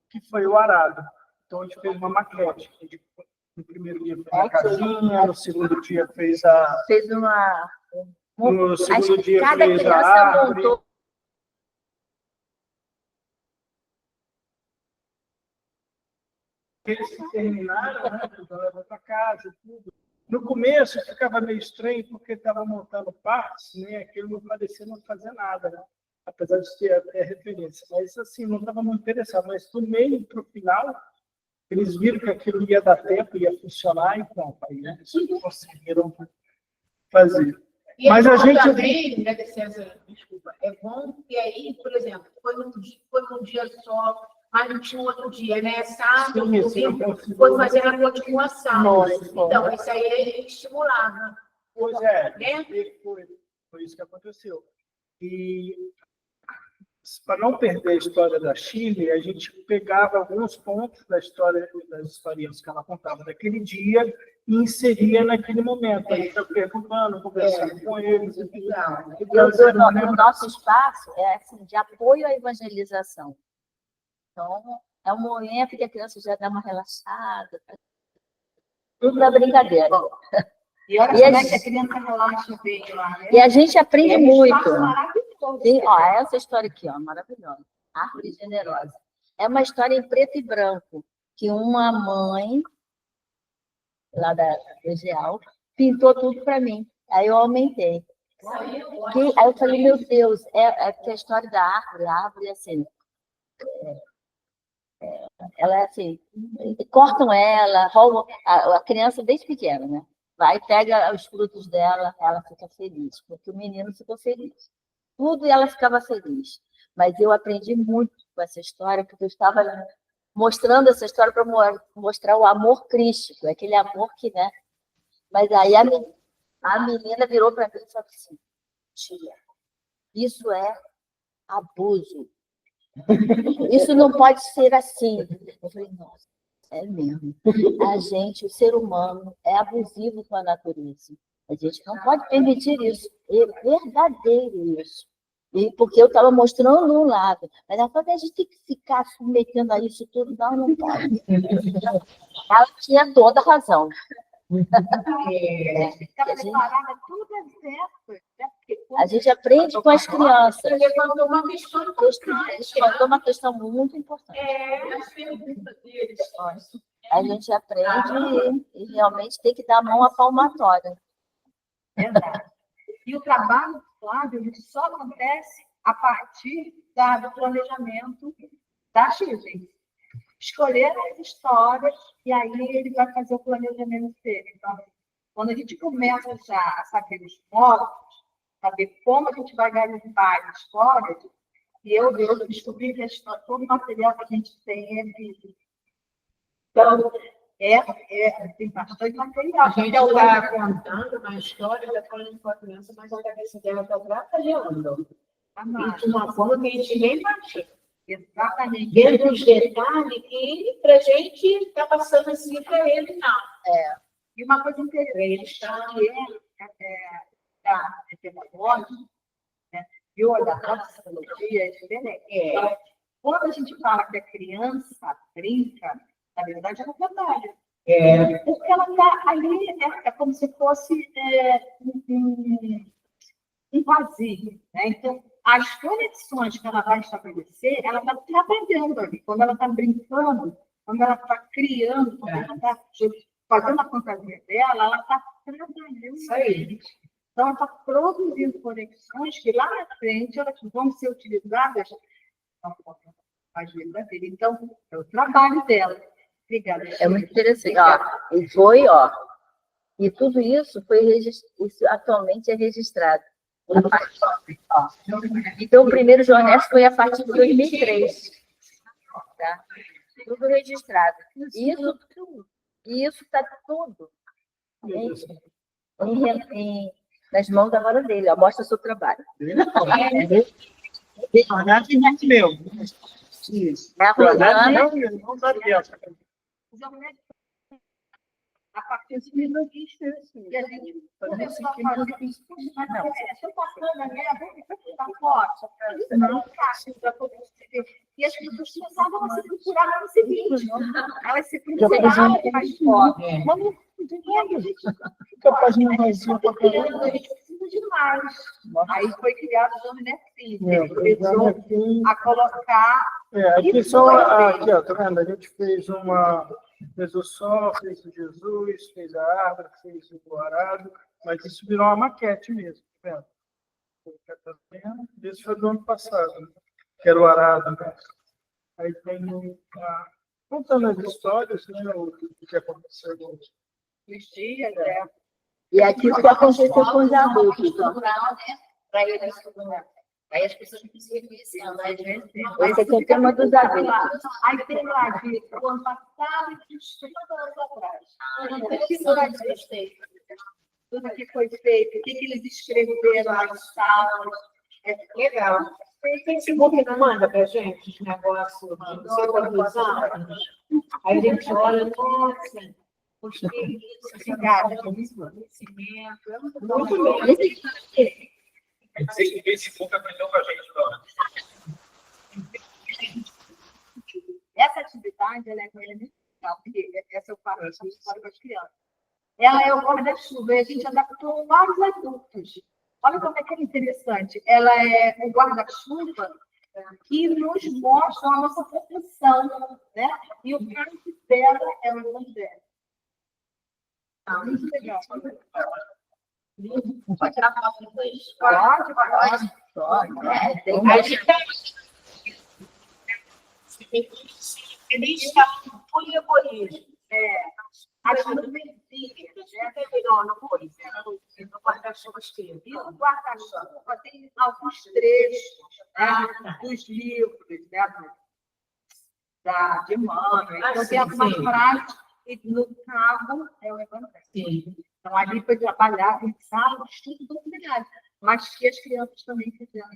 E: que foi o arado. Então, a gente fez uma maquete. No primeiro dia fez a casinha, no segundo dia fez a...
C: Fez uma...
E: No segundo dia
C: cada
E: fez a
C: criança
E: árvore.
C: montou.
E: Eles se terminaram, né? Então, levou para casa, tudo. No começo, ficava meio estranho, porque estava montando partes, né? Aquilo não parecia não fazer nada, né? Apesar de ter até referência. Mas, assim, não estava muito interessado. Mas, do meio para o final, eles viram que aquilo ia dar tempo, ia funcionar, e pronto. Aí eles conseguiram fazer.
B: E
E: mas a gente
B: também, né, César, desculpa, é bom que aí, por exemplo, foi num dia só, mas não tinha outro dia, né? Sábado, domingo, foi fazer a continuação. Então, isso aí é estimulado.
E: Pois é,
B: né?
E: foi isso que aconteceu. E para não perder a história da Chile, a gente pegava alguns pontos da história, das historinhas que ela contava daquele dia e inseria naquele momento. A gente ia perguntando, conversando com eles.
C: O nosso espaço é assim, de apoio à evangelização. Então, é um momento que a criança já dá uma relaxada. Tudo na brincadeira.
D: E olha como é que a criança relaxa bem lá, né?
C: E a gente aprende muito.
D: Tem,
C: ó, essa história aqui, ó, maravilhosa. Árvore Generosa. É uma história em preto e branco, que uma mãe, lá da Regial, pintou tudo para mim. Aí eu aumentei. Aí eu falei, meu Deus, porque a história da árvore, a árvore é assim... ela é assim, cortam ela, roubam a criança desde pequena, né? Vai, pega os frutos dela, ela fica feliz, porque o menino ficou feliz. Tudo e ela ficava feliz. Mas eu aprendi muito com essa história, porque eu estava mostrando essa história para mostrar o amor crístico, aquele amor que, né? Mas aí a menina virou para mim e falou assim: tia, isso é abuso. Isso não pode ser assim. Eu falei, nossa, é mesmo. A gente, o ser humano, é abusivo com a natureza. A gente não pode permitir isso. É verdadeiro isso. E porque eu estava mostrando um lado. Mas ela falou, a gente tem que ficar submetendo a isso tudo. Não, não pode. Ela tinha toda a razão. A gente aprende com as crianças.
B: Você levantou uma questão importante.
C: Levantou uma questão muito importante.
B: As perguntas deles.
C: A gente aprende e realmente tem que dar a mão à palmatória.
D: Verdade. E o trabalho do Flávio ele só acontece a partir do planejamento da Shirley. Escolher as histórias e aí ele vai fazer o planejamento dele. Então, quando a gente começa já a saber os modos, saber como a gente vai garimpar as histórias, e eu descobri que todo o material que a gente tem é vídeo. Então, tem bastante material.
B: A gente está contando uma história, está falando com a criança, mas a cabeça dela está trabalhando. E de uma forma que a gente nem imagina.
D: Exatamente.
B: Dentro dos detalhes que para a gente está passando assim para ele, não.
D: E uma coisa interessante, da pedagógica, né, e da psicologia, é diferente. Então, quando a gente fala que a criança brinca, na verdade ela trabalha. Porque ela está ali, é como se fosse um vazio. Né? Então, as conexões que ela vai estabelecer, ela está trabalhando ali. Quando ela está brincando, quando ela está criando, quando ela está fazendo a fantasia dela, ela está trabalhando.
B: Isso aí.
D: Então, ela está produzindo conexões que lá na frente elas vão ser utilizadas na vida dele. Então, é o trabalho dela. Obrigada.
C: É muito interessante. E foi, e tudo isso foi registrado, isso atualmente é registrado. Então, o primeiro jornal foi a partir de 2003. Tá? Tudo registrado. Isso está tudo nas mãos agora dele. Ó, mostra o seu trabalho.
E: Jornal é meu.
C: É a Rosana.
E: Não sabia.
D: A partir de registas, e a gente começou a fazer isso. Mas é bacana, né? Vamos tirar foto. Não, e as pessoas começavam a se procurar no seguinte. Elas se procuravam mais fotos. Vamos
E: Fica a página vazia para
D: a gente precisa de mais. Aí foi criado o Jovem Filho. Ele começou a colocar.
E: Aqui só aqui, ó, tá vendo? A gente fez o sol, fez o Jesus, fez a árvore, fez o arado, mas isso virou uma maquete mesmo, tá vendo? Esse foi do ano passado, né? Que era o arado, né? Aí tem contando as histórias, né? O que aconteceu hoje.
D: Os dias,
C: E aqui o que aconteceu com os adultos.
A: Para eles, aí as pessoas não se reconhecendo, né?
C: Esse aqui é o tema dos adultos.
D: Aí tem lá de o ano passado e de 30 anos atrás. Tudo que foi feito, o que eles escreveram nas salas.
B: É legal. Tem Facebook não manda para a gente os negócios de supervisão? Aí a gente olha, nossa, gostei disso, obrigada, conhecimento. Muito bem.
F: Esse pouco aprendeu com a gente,
D: Essa atividade ela é muito legal, porque essa eu faço com as crianças. Ela é o guarda-chuva, e a gente adaptou vários adultos. Olha como é que é interessante. Ela é o guarda-chuva que nos mostra a nossa proteção, né? E o canto dela é o evangelho. Muito legal.
A: Pode tirar foto depois?
D: Pode.
B: Eles estão com egoísmo.
D: As nuvens
B: No guarda-chuva escrevi. No guarda-chuva tem alguns trechos, né, dos livros, né, de Emmanuel. Então, tem algumas frases, e no cabo é o Evangelho. Então, ali foi trabalhar, pensar, o estudo doutrinário, mas que as crianças também fizeram.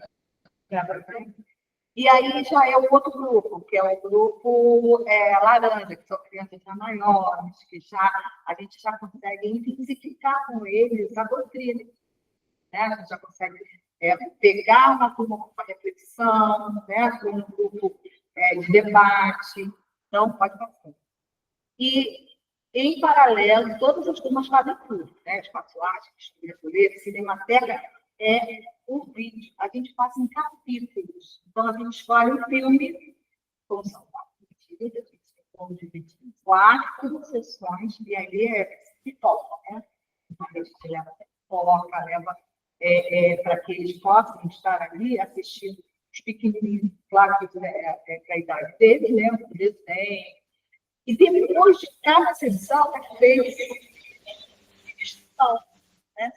B: E aí já é o outro grupo, que é o grupo laranja, que são crianças já maiores, que a gente já consegue intensificar com eles a doutrina. Né? A gente já consegue pegar uma turma com uma reflexão, né? Com um grupo de debate. Então, pode passar. E, em paralelo, todas as turmas fazem tudo. Né? Espaço Artes, Cinemateca, o vídeo. A gente passa em capítulos. Então, a gente escolhe um filme, como são 4 sessões, e aí pipoca, né? Então, a gente leva pipoca, leva para que eles possam estar ali assistindo os pequenininhos, claro que é a idade deles, né? O desenho. E depois de cada sessão, fez né?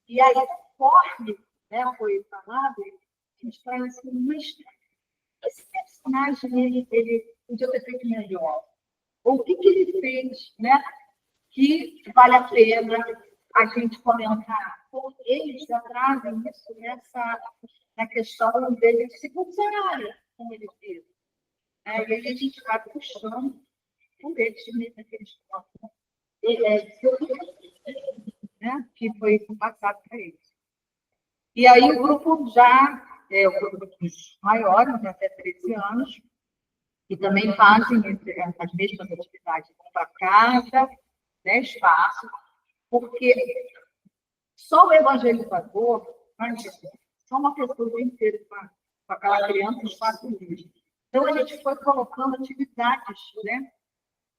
B: E aí, conforme, né, foi falado, a gente faz assim, mas esse personagem, ele podia ter feito melhor. Ou o que ele fez, né, que vale a pena a gente comentar. Eles já trazem isso na questão deles se funcionarem, como eles dizem. E aí a gente vai puxando por eles mesmo, aqueles né, que foi passado para eles. E aí o grupo já, o grupo dos maiores, até 13 anos, que também fazem as mesmas atividades para casa, né, espaço, porque só o evangelizador, só uma pessoa inteira com aquela criança, espaço livre. Então, a gente foi colocando atividades, né,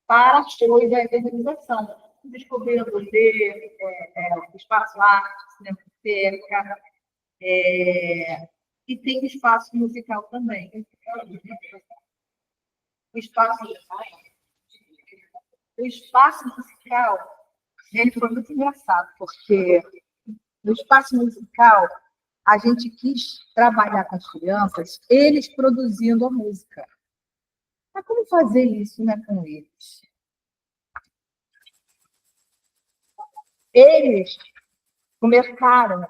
B: para apoio da evangelização. Descobrindo o espaço arte, cinemateca, e tem espaço musical também. O espaço musical, ele foi muito engraçado, porque no espaço musical, a gente quis trabalhar com as crianças, eles produzindo a música. Mas como fazer isso, né, com eles? Eles começaram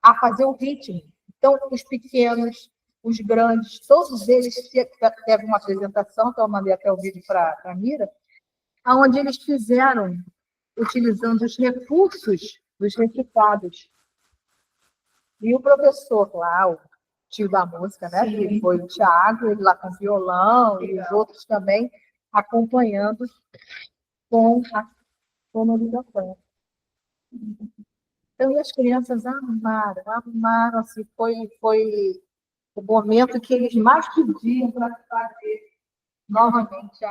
B: a fazer o ritmo. Então, os pequenos, os grandes, todos eles teve uma apresentação, que eu mandei até o vídeo para a Mira, onde eles fizeram, utilizando os recursos dos recitados. E o professor lá, o tio da música, né, que foi o Tiago, ele lá com violão, e os outros também acompanhando com a sonorização. Então, as crianças amaram, assim, foi o momento que eles mais pediam para fazer novamente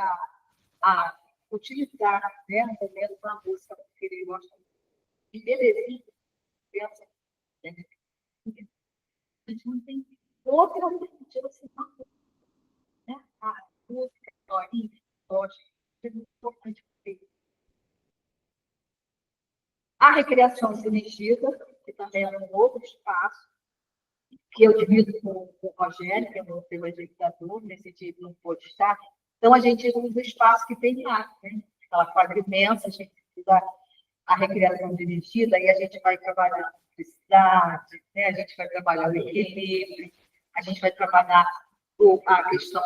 B: a utilizar, né, o momento da música, porque eles gostam de belezinha, criança, né? A gente não tem outra alternativa senão, né, a música, a história, é muito importante para eles. A recreação dirigida, que também é um outro espaço, que eu divido com o Rogério, que é o meu executador, nesse dia não pôde estar. Então, a gente usa o espaço que tem lá, né? Aquela quadra imensa, a gente usa a recreação dirigida, e a gente vai trabalhar a simplicidade, né? A gente vai trabalhar o equilíbrio, a gente vai trabalhar a questão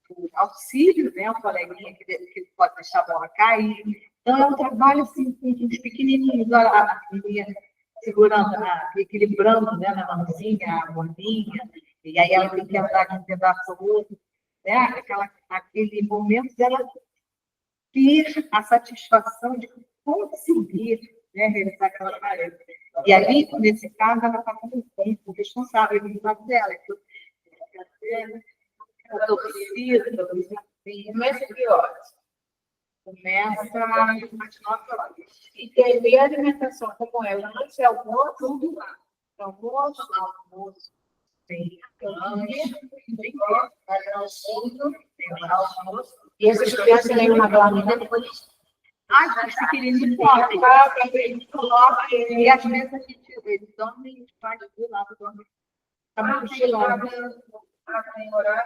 B: do auxílio, né? O coleguinha que pode deixar a bola cair. Então, é um trabalho assim, com os pequenininhos, a menina segurando, equilibrando, né, na mãozinha, a bolinha, e aí ela tem que andar de um pedaço ao outro, né? Aquele momento dela ter a satisfação de conseguir, né, realizar aquela tarefa. E ali, nesse caso, ela está como o responsável do lado dela. A torcida, começa que horas? Começa às 9 horas. E tem meia alimentação como é, antes é almoço, tudo lá. Almoço, tem lanche, tem almoço, e essas crianças leem uma glamina depois. Ah, gente querendo coloca, ele coloca, e às vezes a gente, eles dormem, a gente faz do lado, dorme. Tá muito cochilando. Tem horário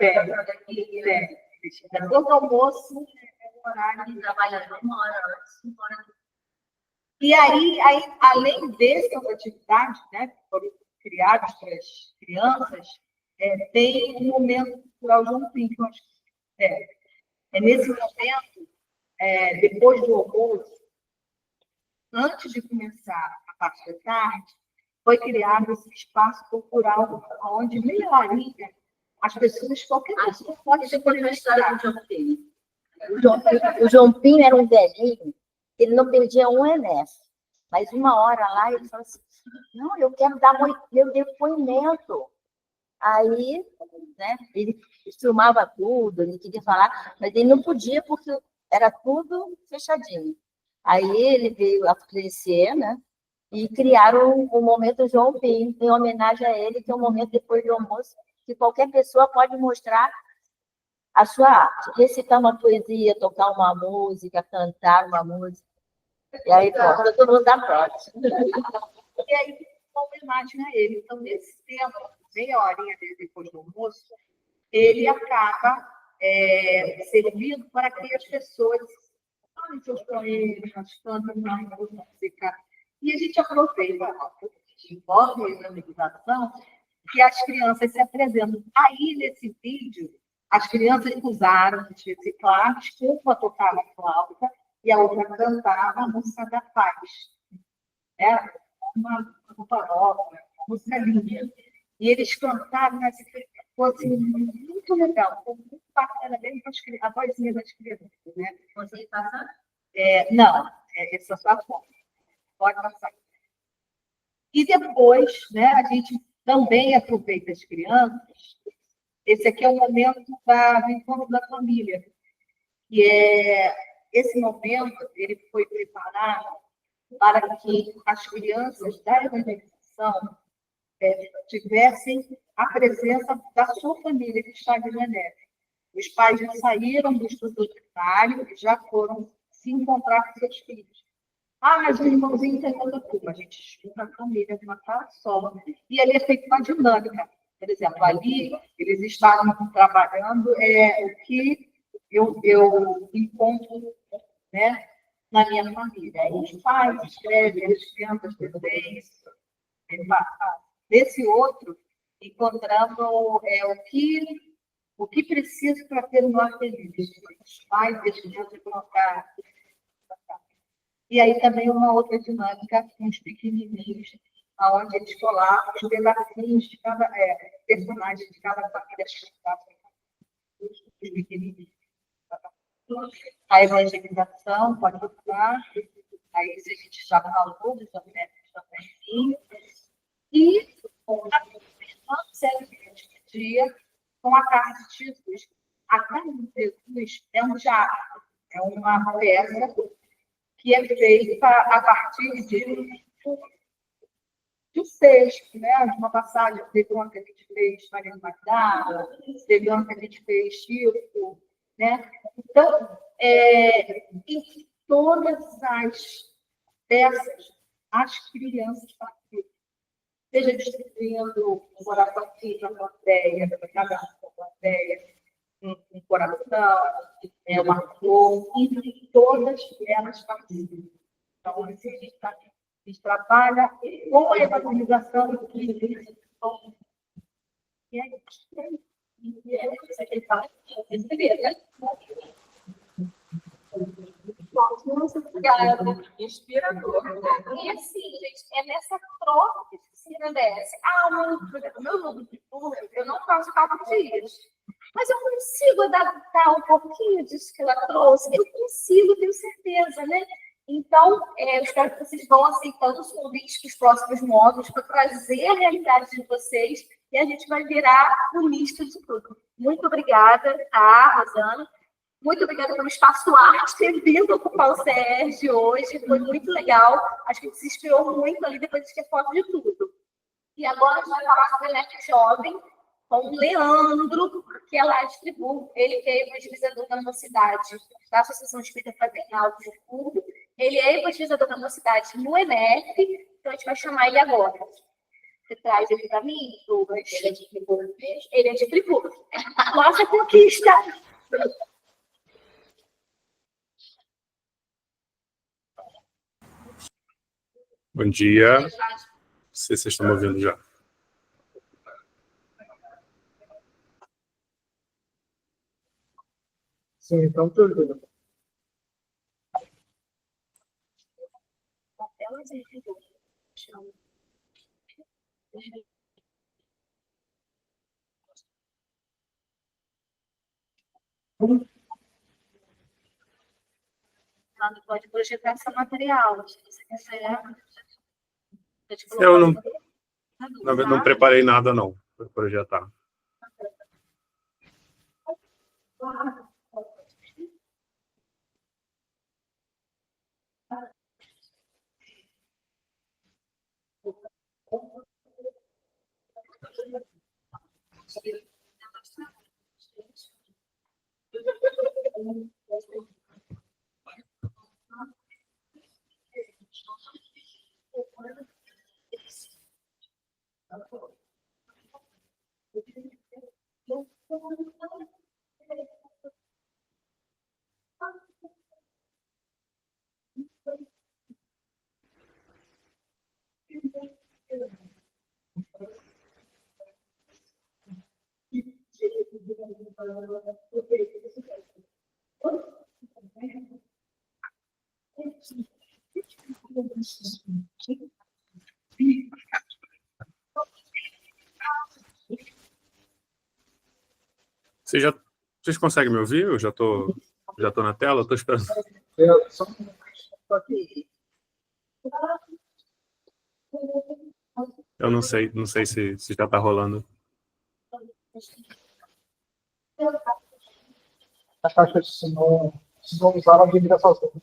B: depois do almoço, é horário de trabalhar 1 hora antes, 5 horas. E aí, além dessas atividades, né, que foram criadas para as crianças, tem um momento cultural João Pinto, que eu acho que é nesse momento, depois do almoço, antes de começar a parte da tarde, foi criado esse espaço cultural, onde meia horinha as pessoas, qualquer pessoa pode ser
C: a história do João Pinho. O João Pinho era um velhinho, ele não perdia um Enéas. Mas uma hora lá, ele falou assim, não, eu quero dar meu depoimento. Aí, né, ele filmava tudo, ele queria falar, mas ele não podia porque era tudo fechadinho. Aí ele veio a crescer, né, e criaram o momento João Pinho, em homenagem a ele, que é um momento depois do almoço, que qualquer pessoa pode mostrar a sua arte. Recitar uma poesia, tocar uma música, cantar uma música. E aí, pronto, todo mundo dá prótese.
B: E aí, uma homenagem a ele. Então, nesse tempo, meia horinha depois do almoço, ele acaba servindo para que as pessoas falem seus poemas, cantem uma música. E a gente aproveita, envolve a organização, que as crianças se apresentam. Aí, nesse vídeo, as crianças usaram os reciclados, uma tocava flauta e a outra cantava a música da paz. Uma farofa, uma música linda. E eles cantaram, mas foi assim, muito legal, foi muito bacana mesmo com a vozinha das crianças. Né?
C: Consegui passar?
B: Não, essa é só a foto. Pode passar. E depois, né, a gente também aproveita as crianças. Esse aqui é o momento do encontro da família. E esse momento ele foi preparado para que as crianças da evangelização tivessem a presença da sua família que está ali na neve. Os pais já saíram do estudo primário e já foram se encontrar com seus filhos. Ah, mas o irmãozinho tem tanta culpa. A gente junta a família de uma casa só. E ali é feita uma dinâmica. Por exemplo, ali eles estavam trabalhando o que eu encontro, né, na minha família. Aí os pais escrevem, eles cantam os desenhos. Desse outro, encontrando o que precisa para ter um lar feliz. Os pais decidiram colocar. E aí também uma outra dinâmica com os pequenininhos, onde eles colocam os pedacinhos de cada personagem, de cada família. Os pequenininhos. A evangelização, pode botar. Aí a gente já falou dos objetos também. E dia, com a carne de Jesus. A carne de Jesus é um jarro, é uma peça que é feita a partir de um texto, né? De uma passagem, teve uma que a gente fez Maria Magdala, teve uma que a gente fez Chico, né? Então, em todas as peças, as crianças participam. Seja distribuindo um coração para a plateia, para cada plateia, um coração, uma flor, e todas elas participam. Então, a gente trabalha com a evangelização do que e é isso. E é isso que ele fala.
A: Nossa, obrigada. Inspirador. E assim, gente, é nessa troca que se agradece. O meu jogo de turno, eu não faço 4 dias. Mas eu consigo adaptar um pouquinho disso que ela trouxe. Eu consigo, tenho certeza, né? Então, eu espero que vocês vão aceitando os convites para os próximos módulos para trazer a realidade de vocês e a gente vai virar um misto de tudo. Muito obrigada, tá, Rosana? Muito obrigada pelo Espaço Arte ter vindo ocupar o CERJ hoje. Foi muito legal. Acho que a gente se inspirou muito ali depois de ter foto de tudo. E agora a gente vai falar sobre o Net Jovem com o Leandro, que é lá de Friburgo. Ele que é evangelizador da Mocidade, da Associação Espírita Fraternal de Friburgo. Ele é evangelizador da mocidade no EMF, então a gente vai chamar ele agora. Você traz ele para mim, Douglas. Ele é de Friburgo. Ele é de Friburgo. Nossa conquista!
G: Bom dia. Não sei se vocês estão me ouvindo já.
E: Sim, então tudo bem.
A: Não pode projetar esse material. Se você quiser.
G: Eu não preparei nada, não, para projetar. Vocês conseguem me ouvir? Eu já tô na tela, estou esperando. Eu não sei se já está rolando.
E: A caixa de se não usar, ela vira sozinha.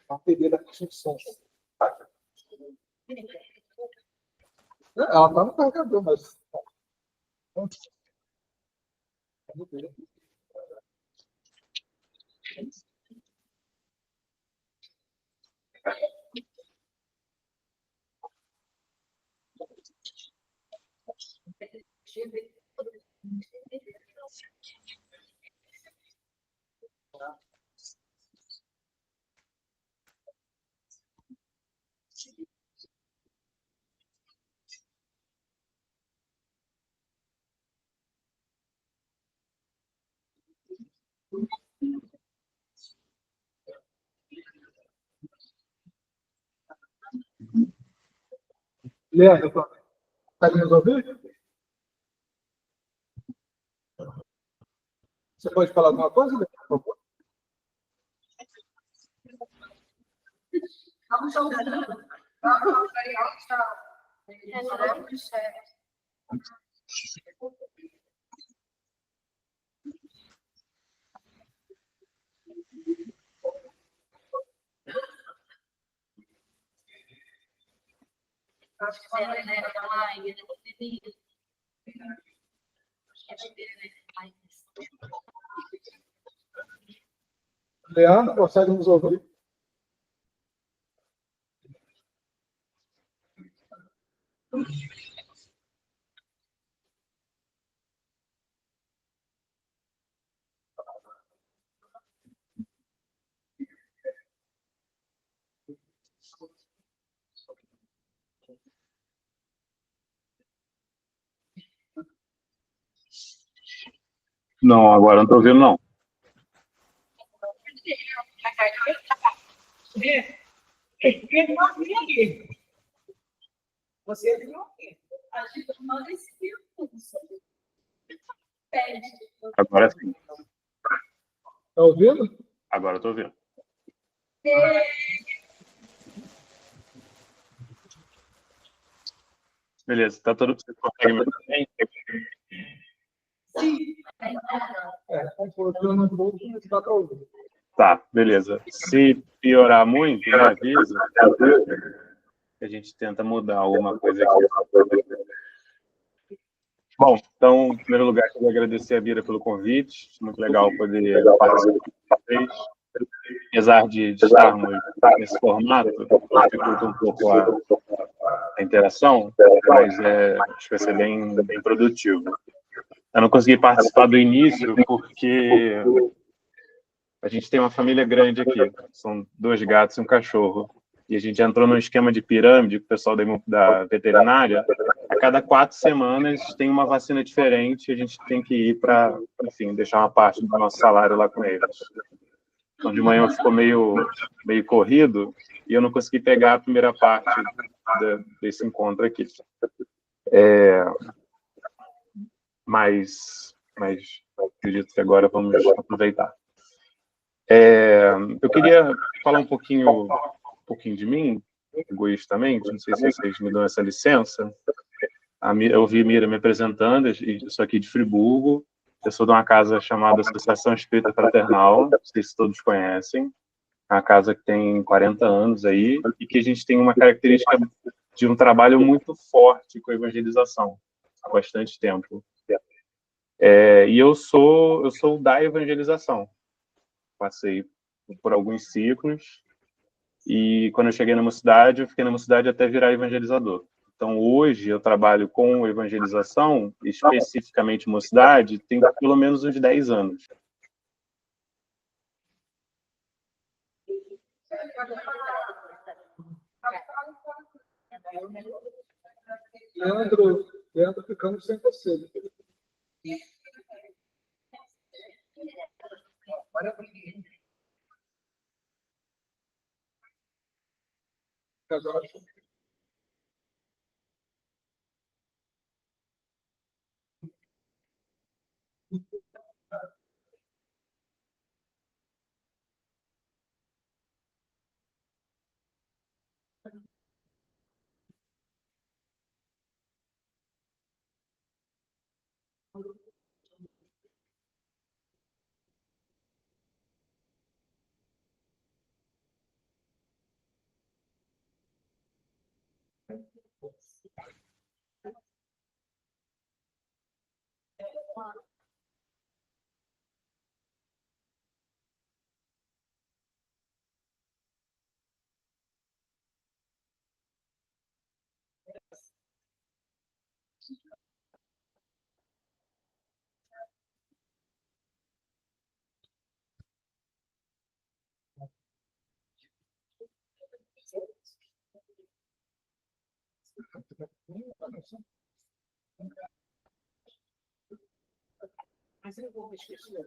E: A PD da caixa de som. Ela está no carregador, mas. Leandro, consegue nos ouvir? Você pode falar alguma coisa, Leandro, por favor? Leandro, consegue nos ouvir?
G: Não, agora não estou ouvindo, não.
D: Ele não vem aqui. Você viu aqui.
A: A gente manda esse recurso. Pede.
G: Agora sim.
E: Tá ouvindo?
G: Agora estou ouvindo. Beleza, tá todo. Você consegue me ouvir bem?
E: Tá colocando um pouco, mas dá para ouvir.
G: Tá, beleza. Se piorar muito, me avisa. A gente tenta mudar alguma coisa aqui. Bom, então, em primeiro lugar, queria agradecer a Bira pelo convite. Muito legal poder participar com vocês. Apesar de estarmos nesse formato, dificulta um pouco a interação, mas acho que vai ser bem produtivo. Eu não consegui participar do início porque a gente tem uma família grande aqui. São 2 gatos e um cachorro. E a gente entrou num esquema de pirâmide com o pessoal da veterinária. A cada 4 semanas tem uma vacina diferente e a gente tem que ir para, enfim, deixar uma parte do nosso salário lá com eles. Então, de manhã ficou meio corrido e eu não consegui pegar a primeira parte desse encontro aqui. Mas acredito que agora vamos aproveitar. Eu queria falar um pouquinho de mim, egoístamente, não sei se vocês me dão essa licença. Eu ouvi a Mira me apresentando, eu sou aqui de Friburgo, eu sou de uma casa chamada Associação Espírita Fraternal, não sei se todos conhecem, é uma casa que tem 40 anos aí, e que a gente tem uma característica de um trabalho muito forte com a evangelização, há bastante tempo. E eu sou da evangelização, passei por alguns ciclos, e quando eu cheguei na Mocidade, eu fiquei na Mocidade até virar evangelizador. Então, hoje, eu trabalho com evangelização, especificamente Mocidade, tem pelo menos uns 10 anos.
E: Leandro, ficamos sem você. Agora.
D: Mas eu vou mexer com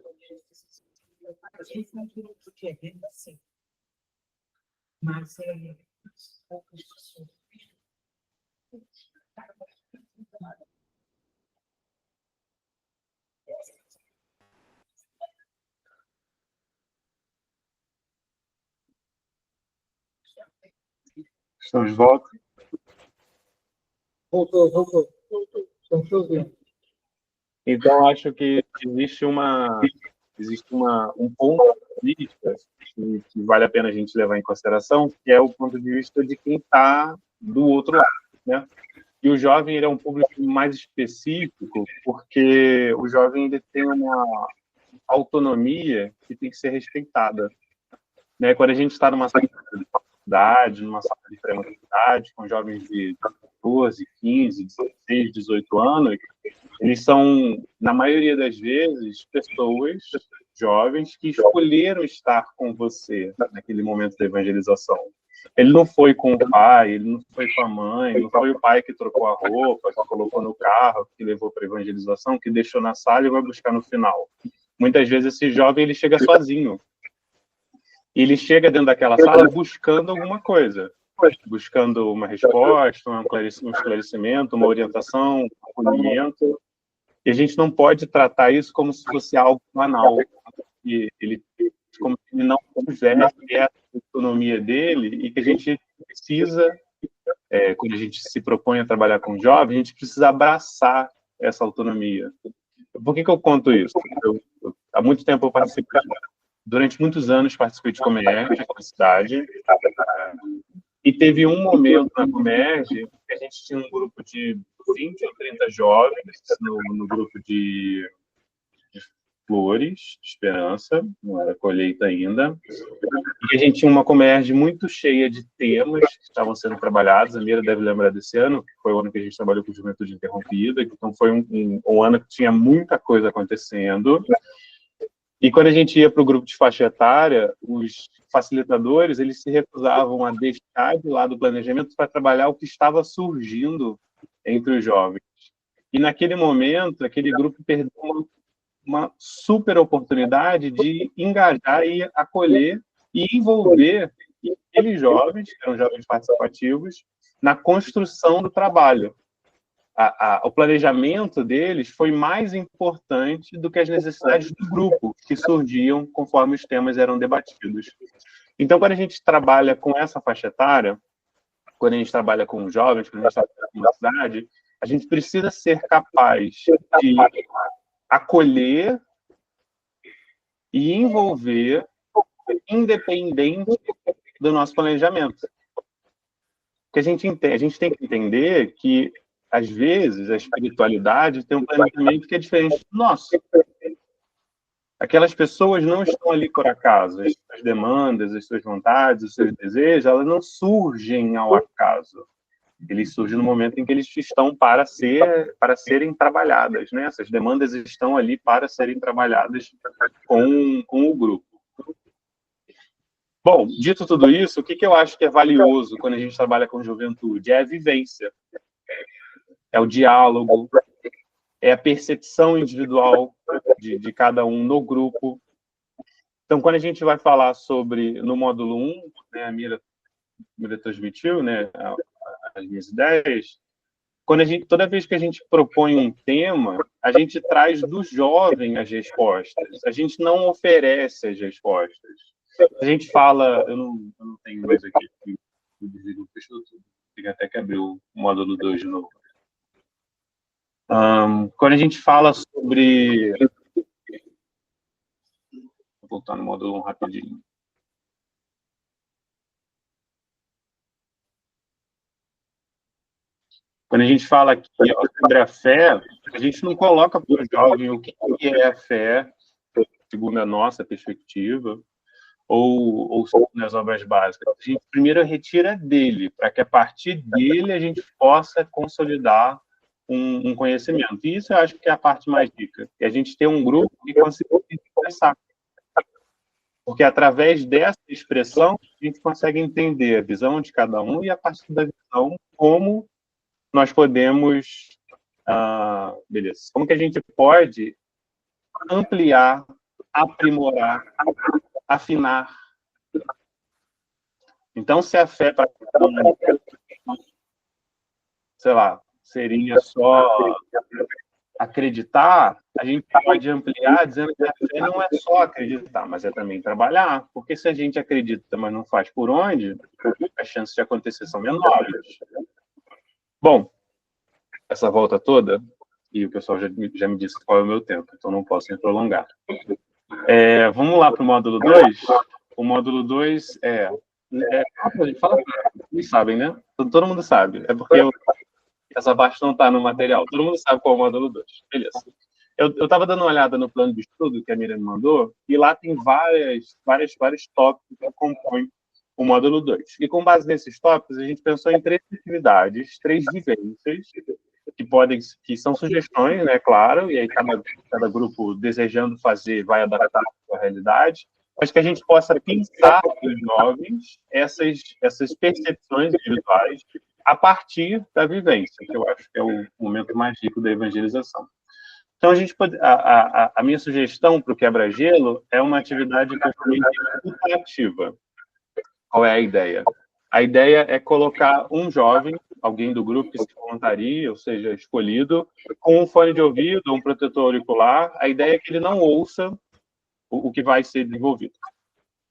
D: a gente não queria que é assim. Mas poucas pessoas.
G: Estamos de volta.
E: Voltou. Estamos te ouvindo.
G: Então, acho que existe um ponto de vista que vale a pena a gente levar em consideração, que é o ponto de vista de quem está do outro lado, né? E o jovem ele é um público mais específico, porque o jovem ele tem uma autonomia que tem que ser respeitada, né? Quando a gente está numa sala de faculdade, numa sala de pré-universidade, com jovens de 14, 15, 16, 18 anos, eles são, na maioria das vezes, pessoas jovens que escolheram estar com você naquele momento da evangelização. Ele não foi com o pai, ele não foi com a mãe, não foi o pai que trocou a roupa, que colocou no carro, que levou para evangelização, que deixou na sala e vai buscar no final. Muitas vezes esse jovem ele chega sozinho. Ele chega dentro daquela sala buscando alguma coisa, buscando uma resposta, um esclarecimento, uma orientação, um acolhimento. E a gente não pode tratar isso como se fosse algo banal. E ele, como se ele não tivesse essa autonomia dele e que a gente precisa, quando a gente se propõe a trabalhar com jovens, a gente precisa abraçar essa autonomia. Por que eu conto isso? Há muito tempo eu participei, durante muitos anos participei de Comerge aqui na cidade, e teve um momento na Comerge que a gente tinha um grupo de 20 ou 30 jovens no grupo de flores, de esperança, não era colheita ainda, e a gente tinha uma Comerge muito cheia de temas que estavam sendo trabalhados. A Mira deve lembrar desse ano, que foi o ano que a gente trabalhou com Juventude Interrompida, então foi um ano que tinha muita coisa acontecendo. E quando a gente ia para o grupo de faixa etária, os facilitadores eles se recusavam a deixar de lado o planejamento para trabalhar o que estava surgindo entre os jovens. E naquele momento, aquele grupo perdeu uma super oportunidade de engajar e acolher e envolver aqueles jovens, que eram jovens participativos, na construção do trabalho. O planejamento deles foi mais importante do que as necessidades do grupo, que surgiam conforme os temas eram debatidos. Então, quando a gente trabalha com essa faixa etária, quando a gente trabalha com jovens, quando a gente trabalha com uma cidade, a gente precisa ser capaz de acolher e envolver, independente do nosso planejamento. Porque a gente tem que entender que, às vezes, a espiritualidade tem um planejamento que é diferente do nosso. Aquelas pessoas não estão ali por acaso. As suas demandas, as suas vontades, os seus desejos, elas não surgem ao acaso. Eles surgem no momento em que eles estão para serem trabalhadas, né? Essas demandas estão ali para serem trabalhadas com o grupo. Bom, dito tudo isso, o que eu acho que é valioso quando a gente trabalha com juventude? É a vivência, é o diálogo, é a percepção individual de cada um no grupo. Então, quando a gente vai falar sobre, no módulo 1, né, a Mira transmitiu, né, as minhas ideias, toda vez que a gente propõe um tema, a gente traz do jovem as respostas, a gente não oferece as respostas. A gente fala, eu não tenho mais aqui, eu desligo, fechou tudo, tem até que abrir o módulo 2 de novo. Quando a gente fala sobre... Vou voltar no módulo 1 rapidinho. Quando a gente fala aqui sobre a fé, a gente não coloca para o jovem o que é a fé, segundo a nossa perspectiva, ou segundo as obras básicas. A gente primeiro retira dele, para que a partir dele a gente possa consolidar um conhecimento. E isso eu acho que é a parte mais rica. É a gente ter um grupo que consiga se expressar. Porque através dessa expressão, a gente consegue entender a visão de cada um e, a partir da visão, como nós podemos... beleza. Como que a gente pode ampliar, aprimorar, afinar. Então, se a fé para sei lá, seria só acreditar, a gente pode ampliar dizendo que a fé não é só acreditar, mas é também trabalhar. Porque se a gente acredita, mas não faz por onde, as chances de acontecer são menores. Bom, essa volta toda, e o pessoal já me disse qual é o meu tempo, então não posso me prolongar. Vamos lá para o módulo 2. O módulo 2 fala, vocês sabem, né? Todo mundo sabe. É porque essa parte não está no material. Todo mundo sabe qual é o módulo 2. Beleza. Eu estava dando uma olhada no plano de estudo que a Miriam mandou, e lá tem vários tópicos que compõem o módulo 2. E com base nesses tópicos, a gente pensou em 3 atividades, 3 vivências, que são sugestões, né, claro, e aí cada grupo desejando fazer vai adaptar a sua realidade, mas que a gente possa pensar nos jovens essas percepções individuais a partir da vivência, que eu acho que é o momento mais rico da evangelização. Então, a minha sugestão para o quebra-gelo é uma atividade completamente ativa. Qual é a ideia? A ideia é colocar um jovem, alguém do grupo que se voluntaria, ou seja, escolhido, com um fone de ouvido ou um protetor auricular. A ideia é que ele não ouça o que vai ser desenvolvido.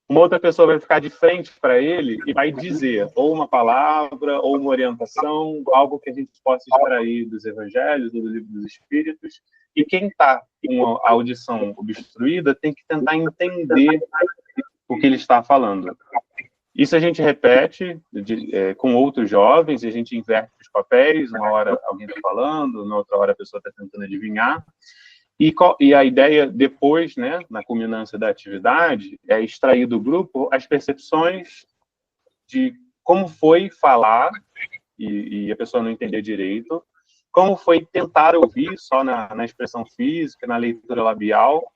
G: Uma outra pessoa vai ficar de frente para ele e vai dizer ou uma palavra, ou uma orientação, algo que a gente possa extrair dos evangelhos, ou do livro dos Espíritos. E quem está com a audição obstruída tem que tentar entender o que ele está falando. Isso a gente repete com outros jovens, e a gente inverte os papéis. Uma hora alguém está falando, na outra hora a pessoa está tentando adivinhar. E a ideia depois, né, na culminância da atividade, é extrair do grupo as percepções de como foi falar, e a pessoa não entender direito, como foi tentar ouvir só na expressão física, na leitura labial,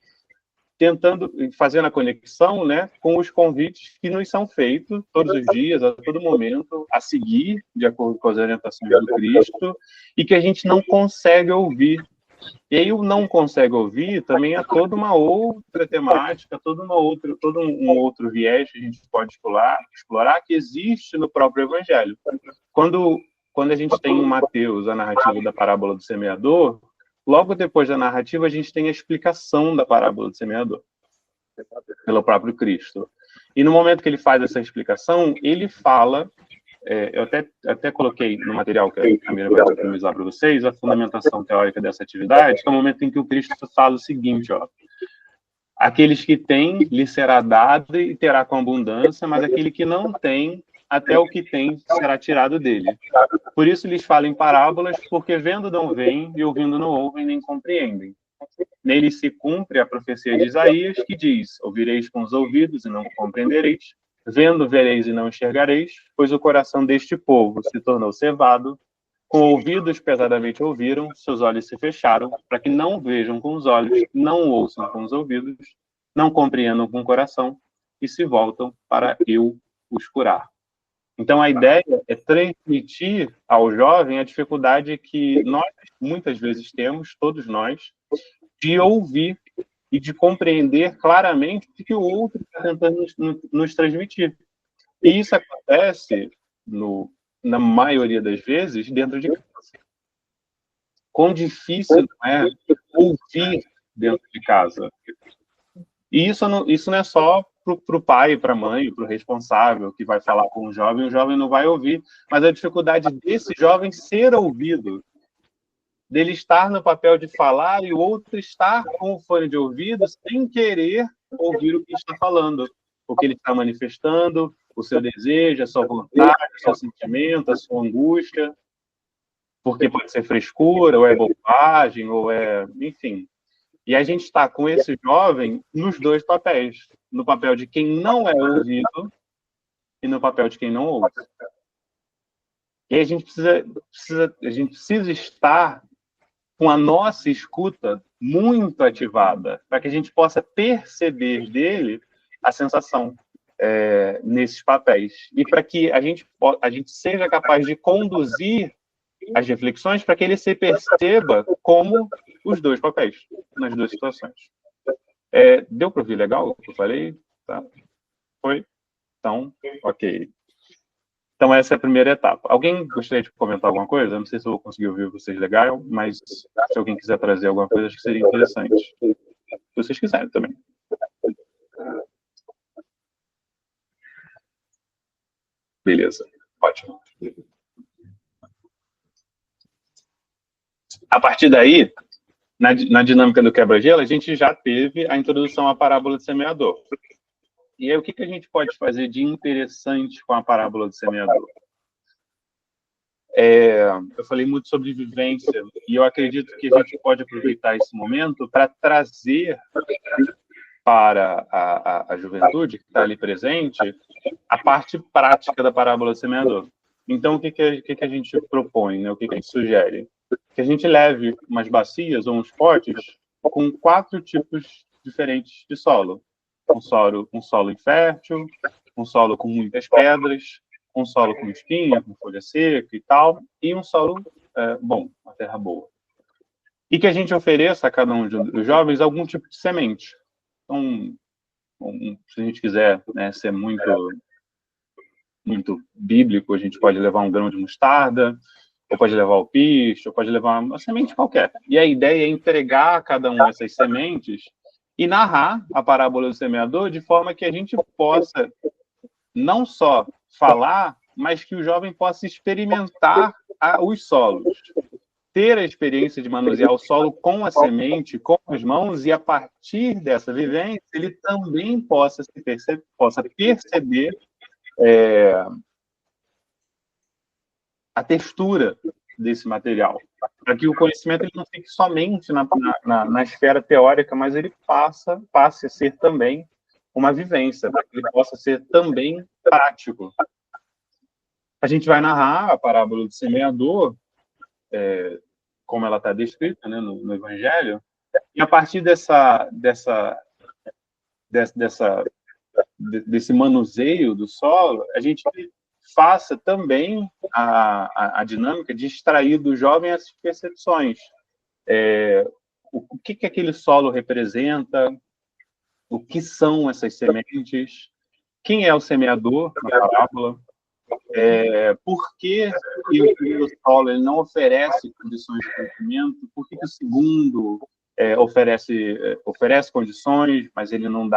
G: fazendo a conexão, né, com os convites que nos são feitos todos os dias, a todo momento, a seguir, de acordo com as orientações do Cristo, e que a gente não consegue ouvir. E aí o não consegue ouvir também é toda uma outra temática, todo um outro viés que a gente pode explorar que existe no próprio Evangelho. Quando a gente tem em Mateus a narrativa da parábola do semeador, logo depois da narrativa a gente tem a explicação da parábola do semeador, pelo próprio Cristo. E no momento que ele faz essa explicação, ele fala... eu até coloquei no material que a Camila vai disponibilizar para vocês, a fundamentação teórica dessa atividade, que é o momento em que o Cristo fala o seguinte, ó: aqueles que têm, lhe será dado e terá com abundância, mas aquele que não tem, até o que tem será tirado dele. Por isso lhes falo em parábolas, porque vendo não veem, e ouvindo não ouvem, nem compreendem. Nele se cumpre a profecia de Isaías, que diz: ouvireis com os ouvidos e não compreendereis, vendo vereis e não enxergareis, pois o coração deste povo se tornou cevado, com ouvidos pesadamente ouviram, seus olhos se fecharam, para que não vejam com os olhos, não ouçam com os ouvidos, não compreendam com o coração, e se voltam para eu os curar. Então, a ideia é transmitir ao jovem a dificuldade que nós, muitas vezes, temos, todos nós, de ouvir e de compreender claramente o que o outro está tentando nos transmitir. E isso acontece, na maioria das vezes, dentro de casa. Quão difícil não é ouvir dentro de casa. E isso não é só para o pai, para a mãe, para o responsável que vai falar com o jovem não vai ouvir, mas a dificuldade desse jovem ser ouvido, dele estar no papel de falar e o outro estar com o fone de ouvido sem querer ouvir o que está falando, o que ele está manifestando, o seu desejo, a sua vontade, o seu sentimento, a sua angústia, porque pode ser frescura, ou é bobagem, ou é... enfim. E a gente está com esse jovem nos dois papéis, no papel de quem não é ouvido e no papel de quem não ouve. E a gente precisa estar com a nossa escuta muito ativada, para que a gente possa perceber dele a sensação nesses papéis. E para que a gente seja capaz de conduzir as reflexões para que ele se perceba como os dois papéis, nas duas situações. Deu para ouvir legal o que eu falei? Tá? Foi? Então, ok. Então, essa é a primeira etapa. Alguém gostaria de comentar alguma coisa? Não sei se eu vou conseguir ouvir vocês legal, mas se alguém quiser trazer alguma coisa, acho que seria interessante. Se vocês quiserem também. Beleza, ótimo. A partir daí, na dinâmica do quebra-gelo, a gente já teve a introdução à parábola do semeador. E aí, o que a gente pode fazer de interessante com a parábola do semeador? Eu falei muito sobre vivência, e eu acredito que a gente pode aproveitar esse momento para trazer para a juventude que está ali presente a parte prática da parábola do semeador. Então, o que a gente propõe, né? O que a gente sugere? Que a gente leve umas bacias ou uns potes com 4 tipos diferentes de solo. um solo infértil, um solo com muitas pedras, um solo com espinha, com folha seca e tal, e um solo bom, uma terra boa. E que a gente ofereça a cada um dos jovens algum tipo de semente. Então, se a gente quiser, né, ser muito bíblico, a gente pode levar um grão de mostarda, ou pode levar o pisto, ou pode levar uma semente qualquer. E a ideia é entregar a cada um essas sementes e narrar a parábola do semeador de forma que a gente possa não só falar, mas que o jovem possa experimentar os solos. Ter a experiência de manusear o solo com a semente, com as mãos, e a partir dessa vivência, ele também possa perceber a textura desse material, para que o conhecimento ele não fique somente na esfera teórica, mas ele passe a ser também uma vivência, para que ele possa ser também prático. A gente vai narrar a parábola do semeador, como ela está descrita, né, no Evangelho, e a partir desse manuseio do solo, a gente faça também a dinâmica de extrair do jovem essas percepções. O que aquele solo representa, o que são essas sementes, quem é o semeador na parábola, por que o primeiro solo ele não oferece condições de crescimento, por que o segundo oferece condições, mas ele não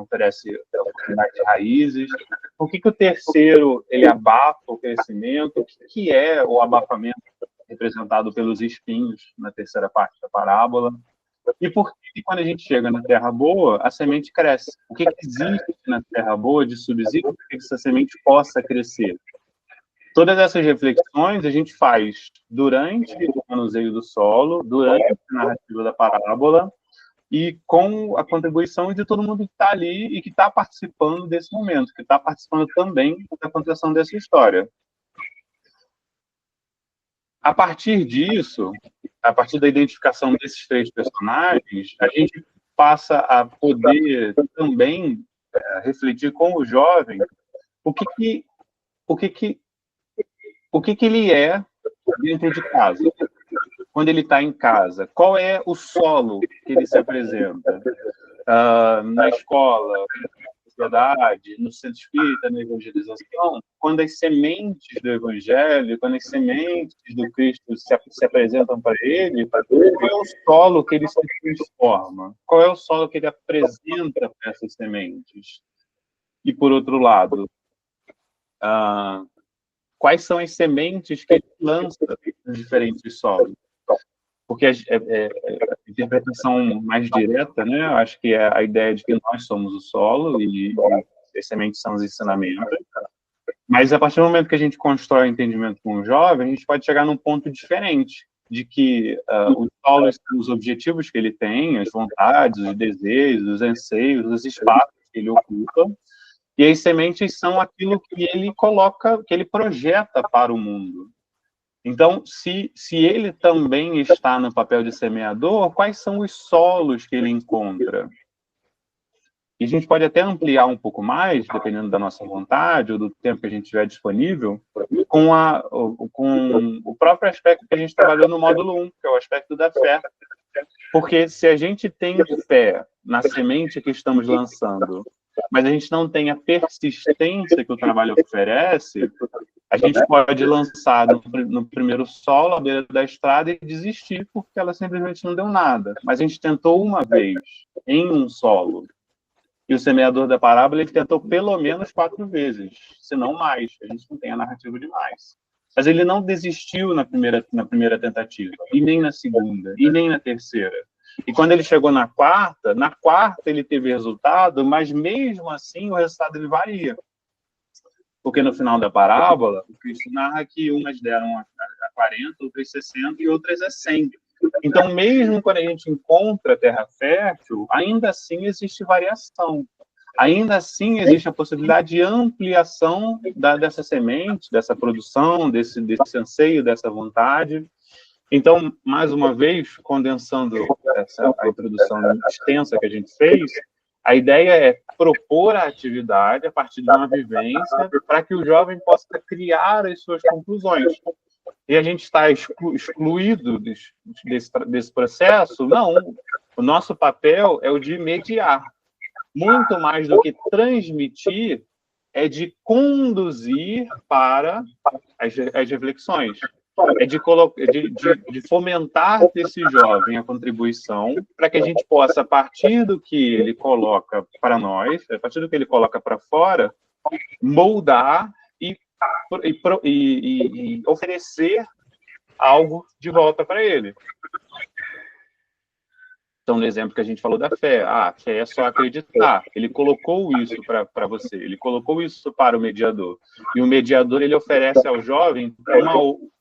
G: oferece a oportunidade de raízes, por que o terceiro ele abafa o crescimento, o que é o abafamento representado pelos espinhos na terceira parte da parábola, e por que quando a gente chega na terra boa, a semente cresce. O que existe na terra boa de subsídio para que essa semente possa crescer? Todas essas reflexões a gente faz durante o manuseio do solo, durante a narrativa da parábola, e com a contribuição de todo mundo que está ali e que está participando desse momento, que está participando também da contação dessa história. A partir disso, a partir da identificação desses três personagens, a gente passa a poder também refletir com o jovem o que ele é dentro de casa. Quando ele está em casa, qual é o solo que ele se apresenta? Na escola, na sociedade, no centro espírita, na evangelização, quando as sementes do evangelho, quando as sementes do Cristo se apresentam para ele, qual é o solo que ele se transforma? Qual é o solo que ele apresenta para essas sementes? E, por outro lado, quais são as sementes que ele lança nos diferentes solos? Porque a interpretação mais direta, né, eu acho que é a ideia de que nós somos o solo e as sementes são os ensinamentos. Mas a partir do momento que a gente constrói o entendimento com o jovem, a gente pode chegar num ponto diferente, de que os solos são os objetivos que ele tem, as vontades, os desejos, os anseios, os espaços que ele ocupa, e as sementes são aquilo que ele coloca, que ele projeta para o mundo. Então, se ele também está no papel de semeador, quais são os solos que ele encontra? E a gente pode até ampliar um pouco mais, dependendo da nossa vontade ou do tempo que a gente tiver disponível, com o próprio aspecto que a gente trabalhou no módulo 1, que é o aspecto da fé. Porque se a gente tem fé na semente que estamos lançando, mas a gente não tem a persistência que o trabalho oferece, a gente pode lançar no primeiro solo, à beira da estrada, e desistir, porque ela simplesmente não deu nada. Mas a gente tentou uma vez, em um solo. E o semeador da parábola, ele tentou pelo menos 4 vezes, se não mais. A gente não tem a narrativa de mais. Mas ele não desistiu na primeira tentativa, e nem na segunda, e nem na terceira. E quando ele chegou na quarta ele teve resultado, mas mesmo assim o resultado ele varia. Porque no final da parábola, o Cristo narra que umas deram a 40, outras 60 e outras a 100. Então, mesmo quando a gente encontra a terra fértil, ainda assim existe variação. Ainda assim existe a possibilidade de ampliação dessa semente, dessa produção, desse anseio, dessa vontade. Então, mais uma vez, condensando a introdução extensa que a gente fez, A ideia é propor a atividade a partir de uma vivência para que o jovem possa criar as suas conclusões. E a gente está excluído desse processo? Não. O nosso papel é o de mediar. Muito mais do que transmitir, é de conduzir para as reflexões. É de fomentar desse jovem a contribuição para que a gente possa, a partir do que ele coloca para nós, a partir do que ele coloca para fora, moldar e oferecer algo de volta para ele. Então, no exemplo que a gente falou da fé, a fé é só acreditar. Ele colocou isso para você, ele colocou isso para o mediador. E o mediador, ele oferece ao jovem,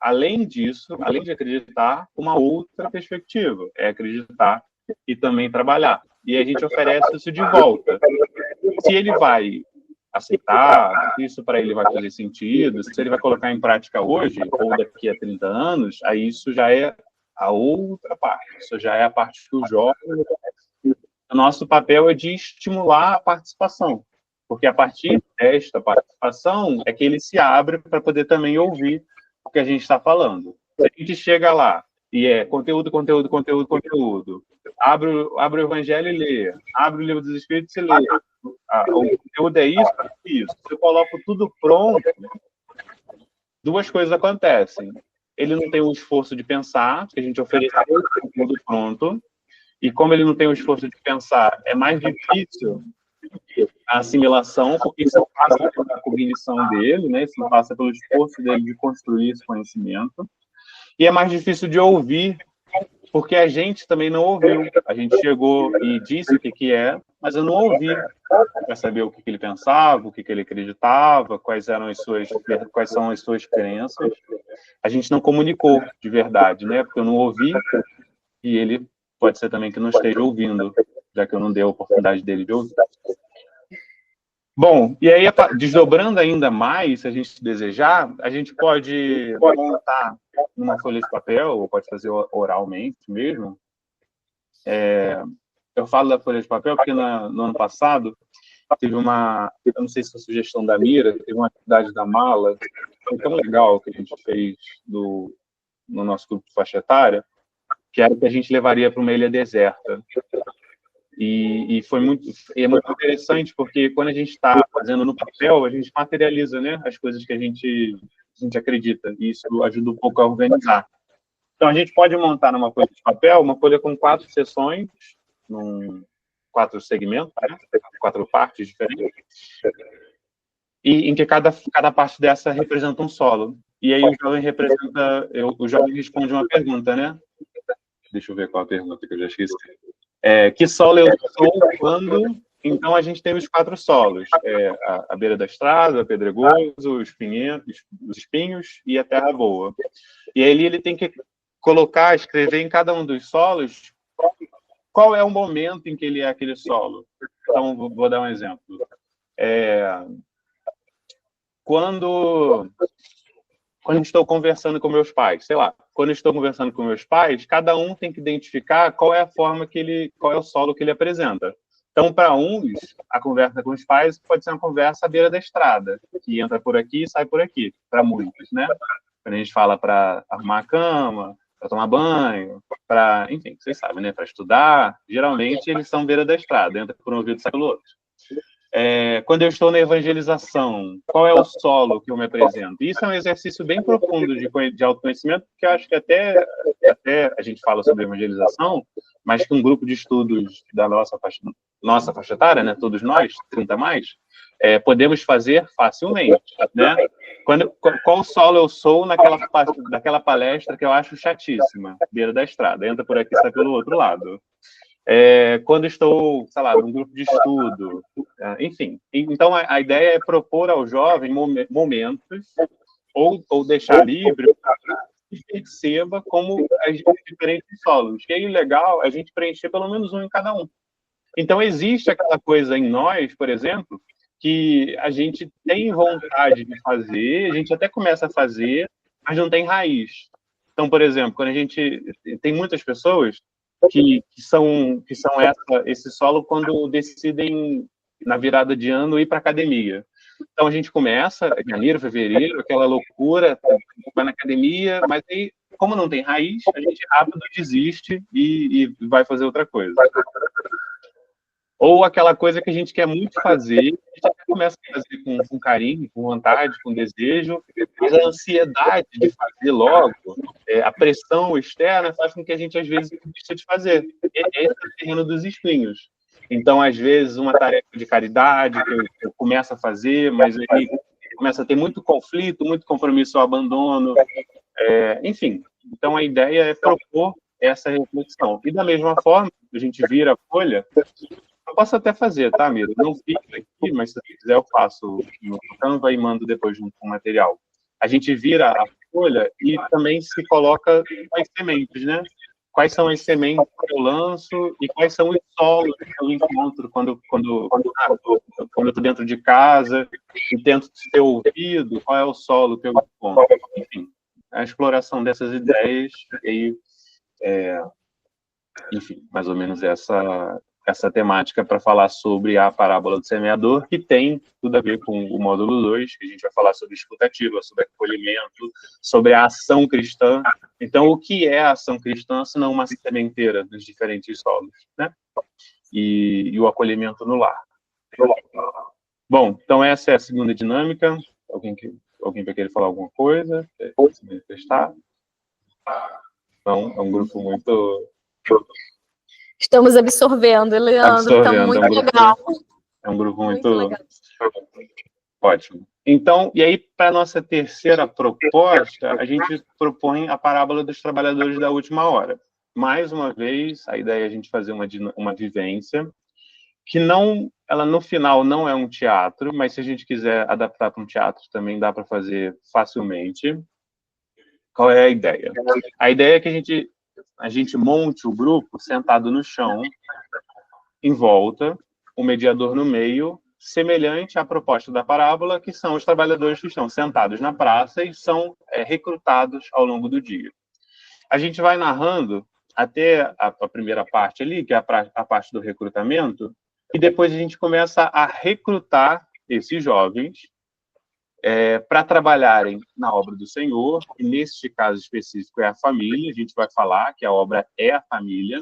G: além disso, além de acreditar, uma outra perspectiva. É acreditar e também trabalhar. E a gente oferece isso de volta. Se ele vai aceitar, se isso para ele vai fazer sentido, se ele vai colocar em prática hoje ou daqui a 30 anos, aí isso já é a outra parte. Isso já é a parte que o jovem... O nosso papel é de estimular a participação, porque a partir desta participação é que ele se abre para poder também ouvir o que a gente está falando. Se a gente chega lá e é conteúdo, abre o Evangelho e lê, abre o Livro dos Espíritos e lê, o conteúdo é isso. Se eu coloco tudo pronto, duas coisas acontecem. Ele não tem o esforço de pensar, que a gente oferece tudo pronto, e como ele não tem o esforço de pensar, é mais difícil a assimilação, porque isso passa pela cognição dele, né? Isso passa pelo esforço dele de construir esse conhecimento, e é mais difícil de ouvir, porque a gente também não ouviu. A gente chegou e disse o que é, mas eu não ouvi para saber o que ele pensava, o que ele acreditava, quais são as suas crenças. A gente não comunicou de verdade, né? Porque eu não ouvi e ele pode ser também que não esteja ouvindo, já que eu não dei a oportunidade dele de ouvir. Bom, e aí, desdobrando ainda mais, se a gente desejar, a gente pode montar numa folha de papel, ou pode fazer oralmente mesmo. Eu falo da folha de papel porque no ano passado teve uma, eu não sei se foi sugestão da Mira, teve uma atividade da mala, foi tão legal que a gente fez no nosso grupo de faixa etária, que era que a gente levaria para uma ilha deserta. E é muito interessante, porque quando a gente está fazendo no papel, a gente materializa, né, as coisas que a gente acredita, e isso ajuda um pouco a organizar. Então, a gente pode montar numa folha de papel, uma folha com 4 seções, 4 segmentos, né, 4 partes diferentes, e em que cada parte dessa representa um solo. E aí o jovem responde uma pergunta, né? Deixa eu ver qual a pergunta que eu já esqueci. Que solo eu sou quando... Então, a gente tem os 4 solos. A beira da estrada, o pedregoso, os espinhos e a terra boa. E aí ele tem que escrever em cada um dos solos qual é o momento em que ele é aquele solo. Então, vou dar um exemplo. Quando estou conversando com meus pais, sei lá, quando estou conversando com meus pais, cada um tem que identificar qual é a forma qual é o solo que ele apresenta. Então, para uns, a conversa com os pais pode ser uma conversa à beira da estrada, que entra por aqui e sai por aqui, para muitos, né? Quando a gente fala para arrumar a cama, para tomar banho, enfim, vocês sabem, né? Para estudar, geralmente eles são à beira da estrada, entra por um ouvido e sai pelo outro. Quando eu estou na evangelização, qual é o solo que eu me apresento? Isso é um exercício bem profundo de autoconhecimento, porque eu acho que até a gente fala sobre evangelização, mas que um grupo de estudos da nossa faixa etária, né, todos nós, 30 mais, podemos fazer facilmente, né? Qual solo eu sou naquela palestra que eu acho chatíssima, beira da estrada, entra por aqui e sai pelo outro lado. Quando estou, sei lá, num grupo de estudo, enfim. Então, a ideia é propor ao jovem momentos, ou deixar livre, para que perceba como as diferentes solos. E aí, o legal é a gente preencher pelo menos um em cada um. Então, existe aquela coisa em nós, por exemplo, que a gente tem vontade de fazer, a gente até começa a fazer, mas não tem raiz. Então, por exemplo, quando tem muitas pessoas que são esse solo quando decidem, na virada de ano, ir para academia. Então, a gente começa, janeiro, fevereiro, aquela loucura, vai na academia, mas aí, como não tem raiz, a gente rápido desiste e vai fazer outra coisa. Ou aquela coisa que a gente quer muito fazer, a gente até começa a fazer com carinho, com vontade, com desejo, mas a ansiedade de fazer logo, a pressão externa faz com que a gente, às vezes, deixe de fazer. Esse é o terreno dos espinhos. Então, às vezes, uma tarefa de caridade que eu começo a fazer, mas aí começa a ter muito conflito, muito compromisso ao abandono, enfim. Então, a ideia é propor essa reflexão. E, da mesma forma, a gente vira a folha. Eu posso até fazer, tá, Mira? Não fica aqui, mas se você quiser eu faço no Canva e mando depois junto com o material. A gente vira a folha e também se coloca as sementes, né? Quais são as sementes que eu lanço e quais são os solos que eu encontro quando eu estou dentro de casa e tento ser ouvido, qual é o solo que eu encontro. Enfim, a exploração dessas ideias e, enfim, mais ou menos essa temática para falar sobre a parábola do semeador, que tem tudo a ver com o módulo 2, que a gente vai falar sobre escutativa, sobre acolhimento, sobre a ação cristã. Então, o que é a ação cristã, se não uma sementeira dos diferentes solos, né? E o acolhimento no lar. Bom, então essa é a segunda dinâmica. Alguém vai querer falar alguma coisa? Se manifestar? Então, é um grupo muito...
A: Estamos absorvendo, Leandro, está muito legal.
G: É um grupo muito ótimo. Então, e aí, para a nossa terceira proposta, a gente propõe a parábola dos trabalhadores da última hora. Mais uma vez, a ideia é a gente fazer uma vivência, que ela no final não é um teatro, mas se a gente quiser adaptar para um teatro, também dá para fazer facilmente. Qual é a ideia? A ideia é que a gente monte o grupo sentado no chão, em volta, o mediador no meio, semelhante à proposta da parábola, que são os trabalhadores que estão sentados na praça e são recrutados ao longo do dia. A gente vai narrando até a primeira parte ali, que é a parte do recrutamento, e depois a gente começa a recrutar esses jovens para trabalharem na obra do Senhor, e neste caso específico é a família, a gente vai falar que a obra é a família,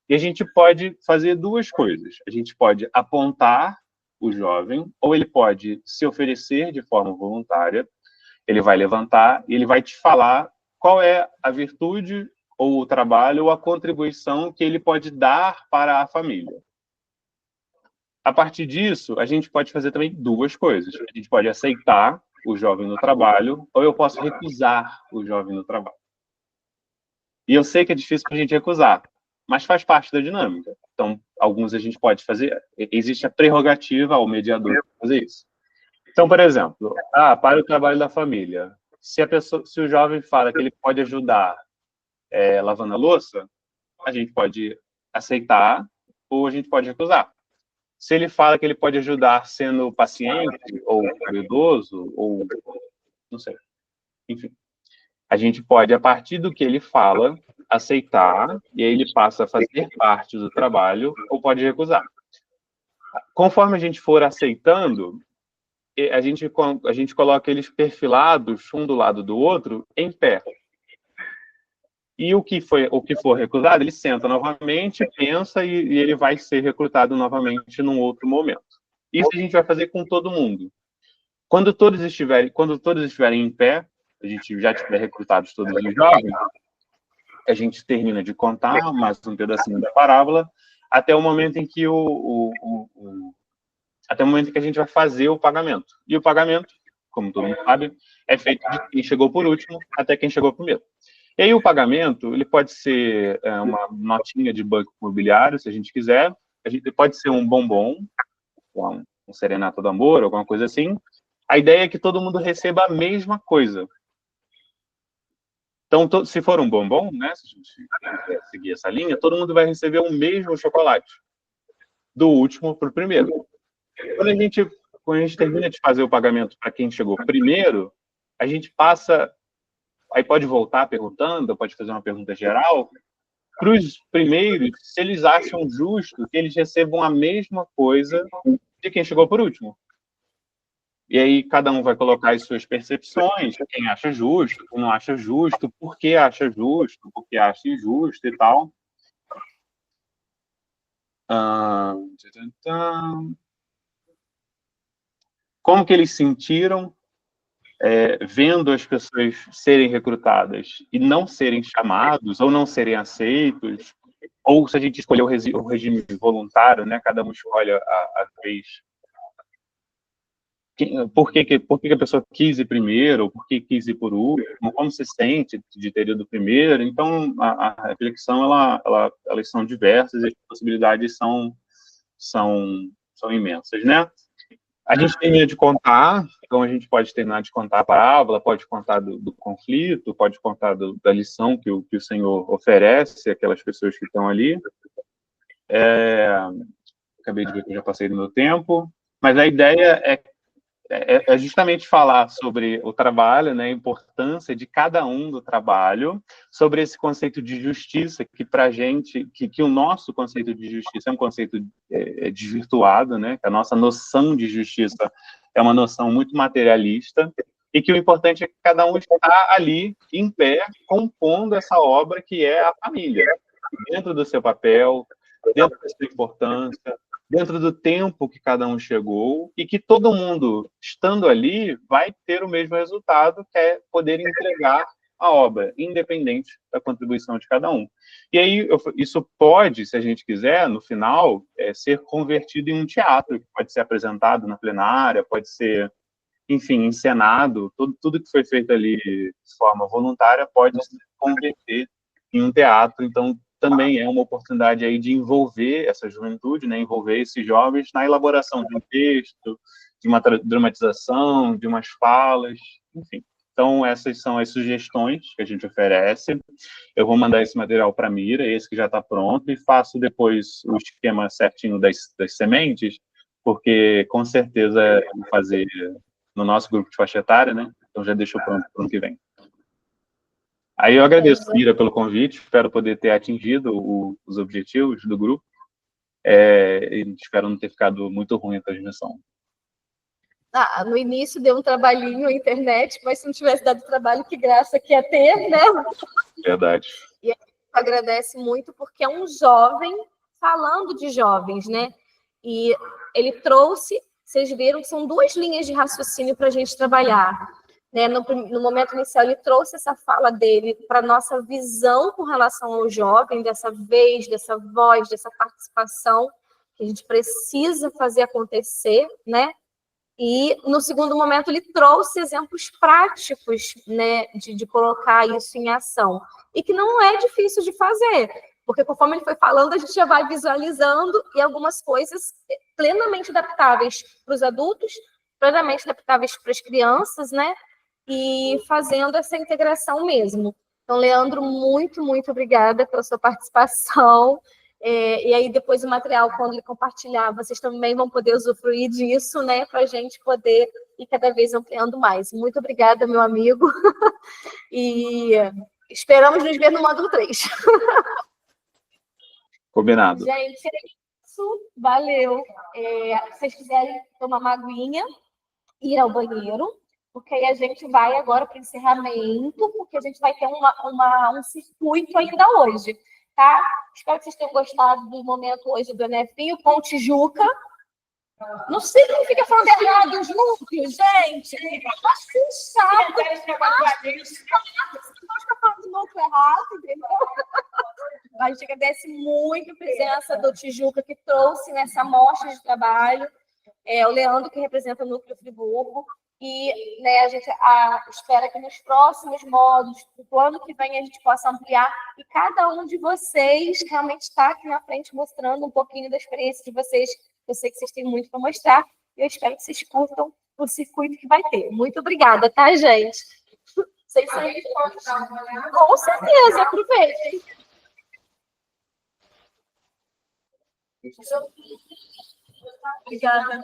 G: e a gente pode fazer duas coisas. A gente pode apontar o jovem, ou ele pode se oferecer de forma voluntária, ele vai levantar e ele vai te falar qual é a virtude, ou o trabalho, ou a contribuição que ele pode dar para a família. A partir disso, a gente pode fazer também duas coisas. A gente pode aceitar o jovem no trabalho, ou eu posso recusar o jovem no trabalho. E eu sei que é difícil para a gente recusar, mas faz parte da dinâmica. Então, alguns a gente pode fazer, existe a prerrogativa ao mediador fazer isso. Então, por exemplo, para o trabalho da família, se o jovem fala que ele pode ajudar lavando a louça, a gente pode aceitar ou a gente pode recusar. Se ele fala que ele pode ajudar sendo paciente, ou cuidadoso, ou não sei. Enfim, a gente pode, a partir do que ele fala, aceitar, e aí ele passa a fazer parte do trabalho, ou pode recusar. Conforme a gente for aceitando, a gente coloca eles perfilados, um do lado do outro, em pé. E o que for recrutado, ele senta novamente, pensa e ele vai ser recrutado novamente num outro momento. Isso a gente vai fazer com todo mundo. Quando todos estiverem em pé, a gente já tiver recrutados todos os jovens, a gente termina de contar mais um pedacinho da parábola até o momento em que até o momento em que a gente vai fazer o pagamento. E o pagamento, como todo mundo sabe, é feito de quem chegou por último até quem chegou primeiro. E aí o pagamento, ele pode ser uma notinha de banco imobiliário, se a gente quiser, pode ser um bombom, um serenato do amor, alguma coisa assim. A ideia é que todo mundo receba a mesma coisa. Então, se for um bombom, né, se a gente seguir essa linha, todo mundo vai receber o mesmo chocolate, do último para o primeiro. Quando a gente termina de fazer o pagamento para quem chegou primeiro, a gente passa... Aí pode voltar perguntando, pode fazer uma pergunta geral, para os primeiros, se eles acham justo que eles recebam a mesma coisa de quem chegou por último. E aí cada um vai colocar as suas percepções, quem acha justo, quem não acha justo, por que acha justo, por que acha injusto e tal. Como que eles sentiram vendo as pessoas serem recrutadas e não serem chamados, ou não serem aceitos, ou se a gente escolher o regime voluntário, né, cada um escolhe a vez. Por que a pessoa quis ir primeiro, ou por que quis ir por último, como se sente de ter ido primeiro. Então, a reflexão, elas são diversas e as possibilidades são imensas, né? A gente termina de contar, então a gente pode terminar de contar a parábola, pode contar do conflito, pode contar da lição que o Senhor oferece àquelas pessoas que estão ali. Acabei de ver que eu já passei do meu tempo, mas a ideia é justamente falar sobre o trabalho, né, a importância de cada um do trabalho, sobre esse conceito de justiça, que para a gente, que o nosso conceito de justiça é um conceito desvirtuado, né, que a nossa noção de justiça é uma noção muito materialista, e que o importante é que cada um está ali, em pé, compondo essa obra que é a família, dentro do seu papel, dentro da sua importância, dentro do tempo que cada um chegou, e que todo mundo, estando ali, vai ter o mesmo resultado, que é poder entregar a obra, independente da contribuição de cada um. E aí, isso pode, se a gente quiser, no final, ser convertido em um teatro, que pode ser apresentado na plenária, pode ser, enfim, encenado, tudo que foi feito ali de forma voluntária pode se converter em um teatro. Então, também é uma oportunidade aí de envolver essa juventude, né, envolver esses jovens na elaboração de um texto, de uma dramatização, de umas falas, enfim. Então, essas são as sugestões que a gente oferece. Eu vou mandar esse material para a Mira, esse que já está pronto, e faço depois o esquema certinho das sementes, porque, com certeza, vou fazer no nosso grupo de faixa etária, né? Então, já deixo pronto para o ano que vem. Aí eu agradeço, Mira, pelo convite, espero poder ter atingido os objetivos do grupo, e espero não ter ficado muito ruim a transmissão.
A: No início deu um trabalhinho a internet, mas se não tivesse dado trabalho, que graça que ia ter, né?
G: Verdade.
A: E a gente agradece muito, porque é um jovem falando de jovens, né? E ele trouxe, vocês viram que são duas linhas de raciocínio para a gente trabalhar. Né? No momento inicial, ele trouxe essa fala dele para a nossa visão com relação ao jovem, dessa vez, dessa voz, dessa participação que a gente precisa fazer acontecer, né? E, no segundo momento, ele trouxe exemplos práticos, né, de colocar isso em ação. E que não é difícil de fazer, porque conforme ele foi falando, a gente já vai visualizando, e algumas coisas plenamente adaptáveis para os adultos, plenamente adaptáveis para as crianças, né? E fazendo essa integração mesmo. Então, Leandro, muito, muito obrigada pela sua participação. E aí, depois o material, quando ele compartilhar, vocês também vão poder usufruir disso, né? Para a gente poder ir cada vez ampliando mais. Muito obrigada, meu amigo. E esperamos nos ver no módulo 3.
G: Combinado.
A: Gente, é isso. Valeu. Se vocês quiserem tomar uma aguinha, ir ao banheiro, porque aí a gente vai agora para o encerramento, porque a gente vai ter um circuito ainda hoje, tá? Espero que vocês tenham gostado do momento hoje do Enefinho com Tijuca. Não sei quem fica falando errado os núcleos, gente. Acho chato. Acho que falando do núcleo errado, entendeu? A gente agradece muito a presença do Tijuca, que trouxe nessa amostra de trabalho. O Leandro, que representa o Núcleo Friburgo. E, né, a gente espera que nos próximos módulos, do ano que vem, a gente possa ampliar, e cada um de vocês realmente está aqui na frente mostrando um pouquinho da experiência de vocês. Eu sei que vocês têm muito para mostrar, e eu espero que vocês curtam o circuito que vai ter. Muito obrigada, tá, gente? Vocês são... Com certeza, aproveitem. Obrigada.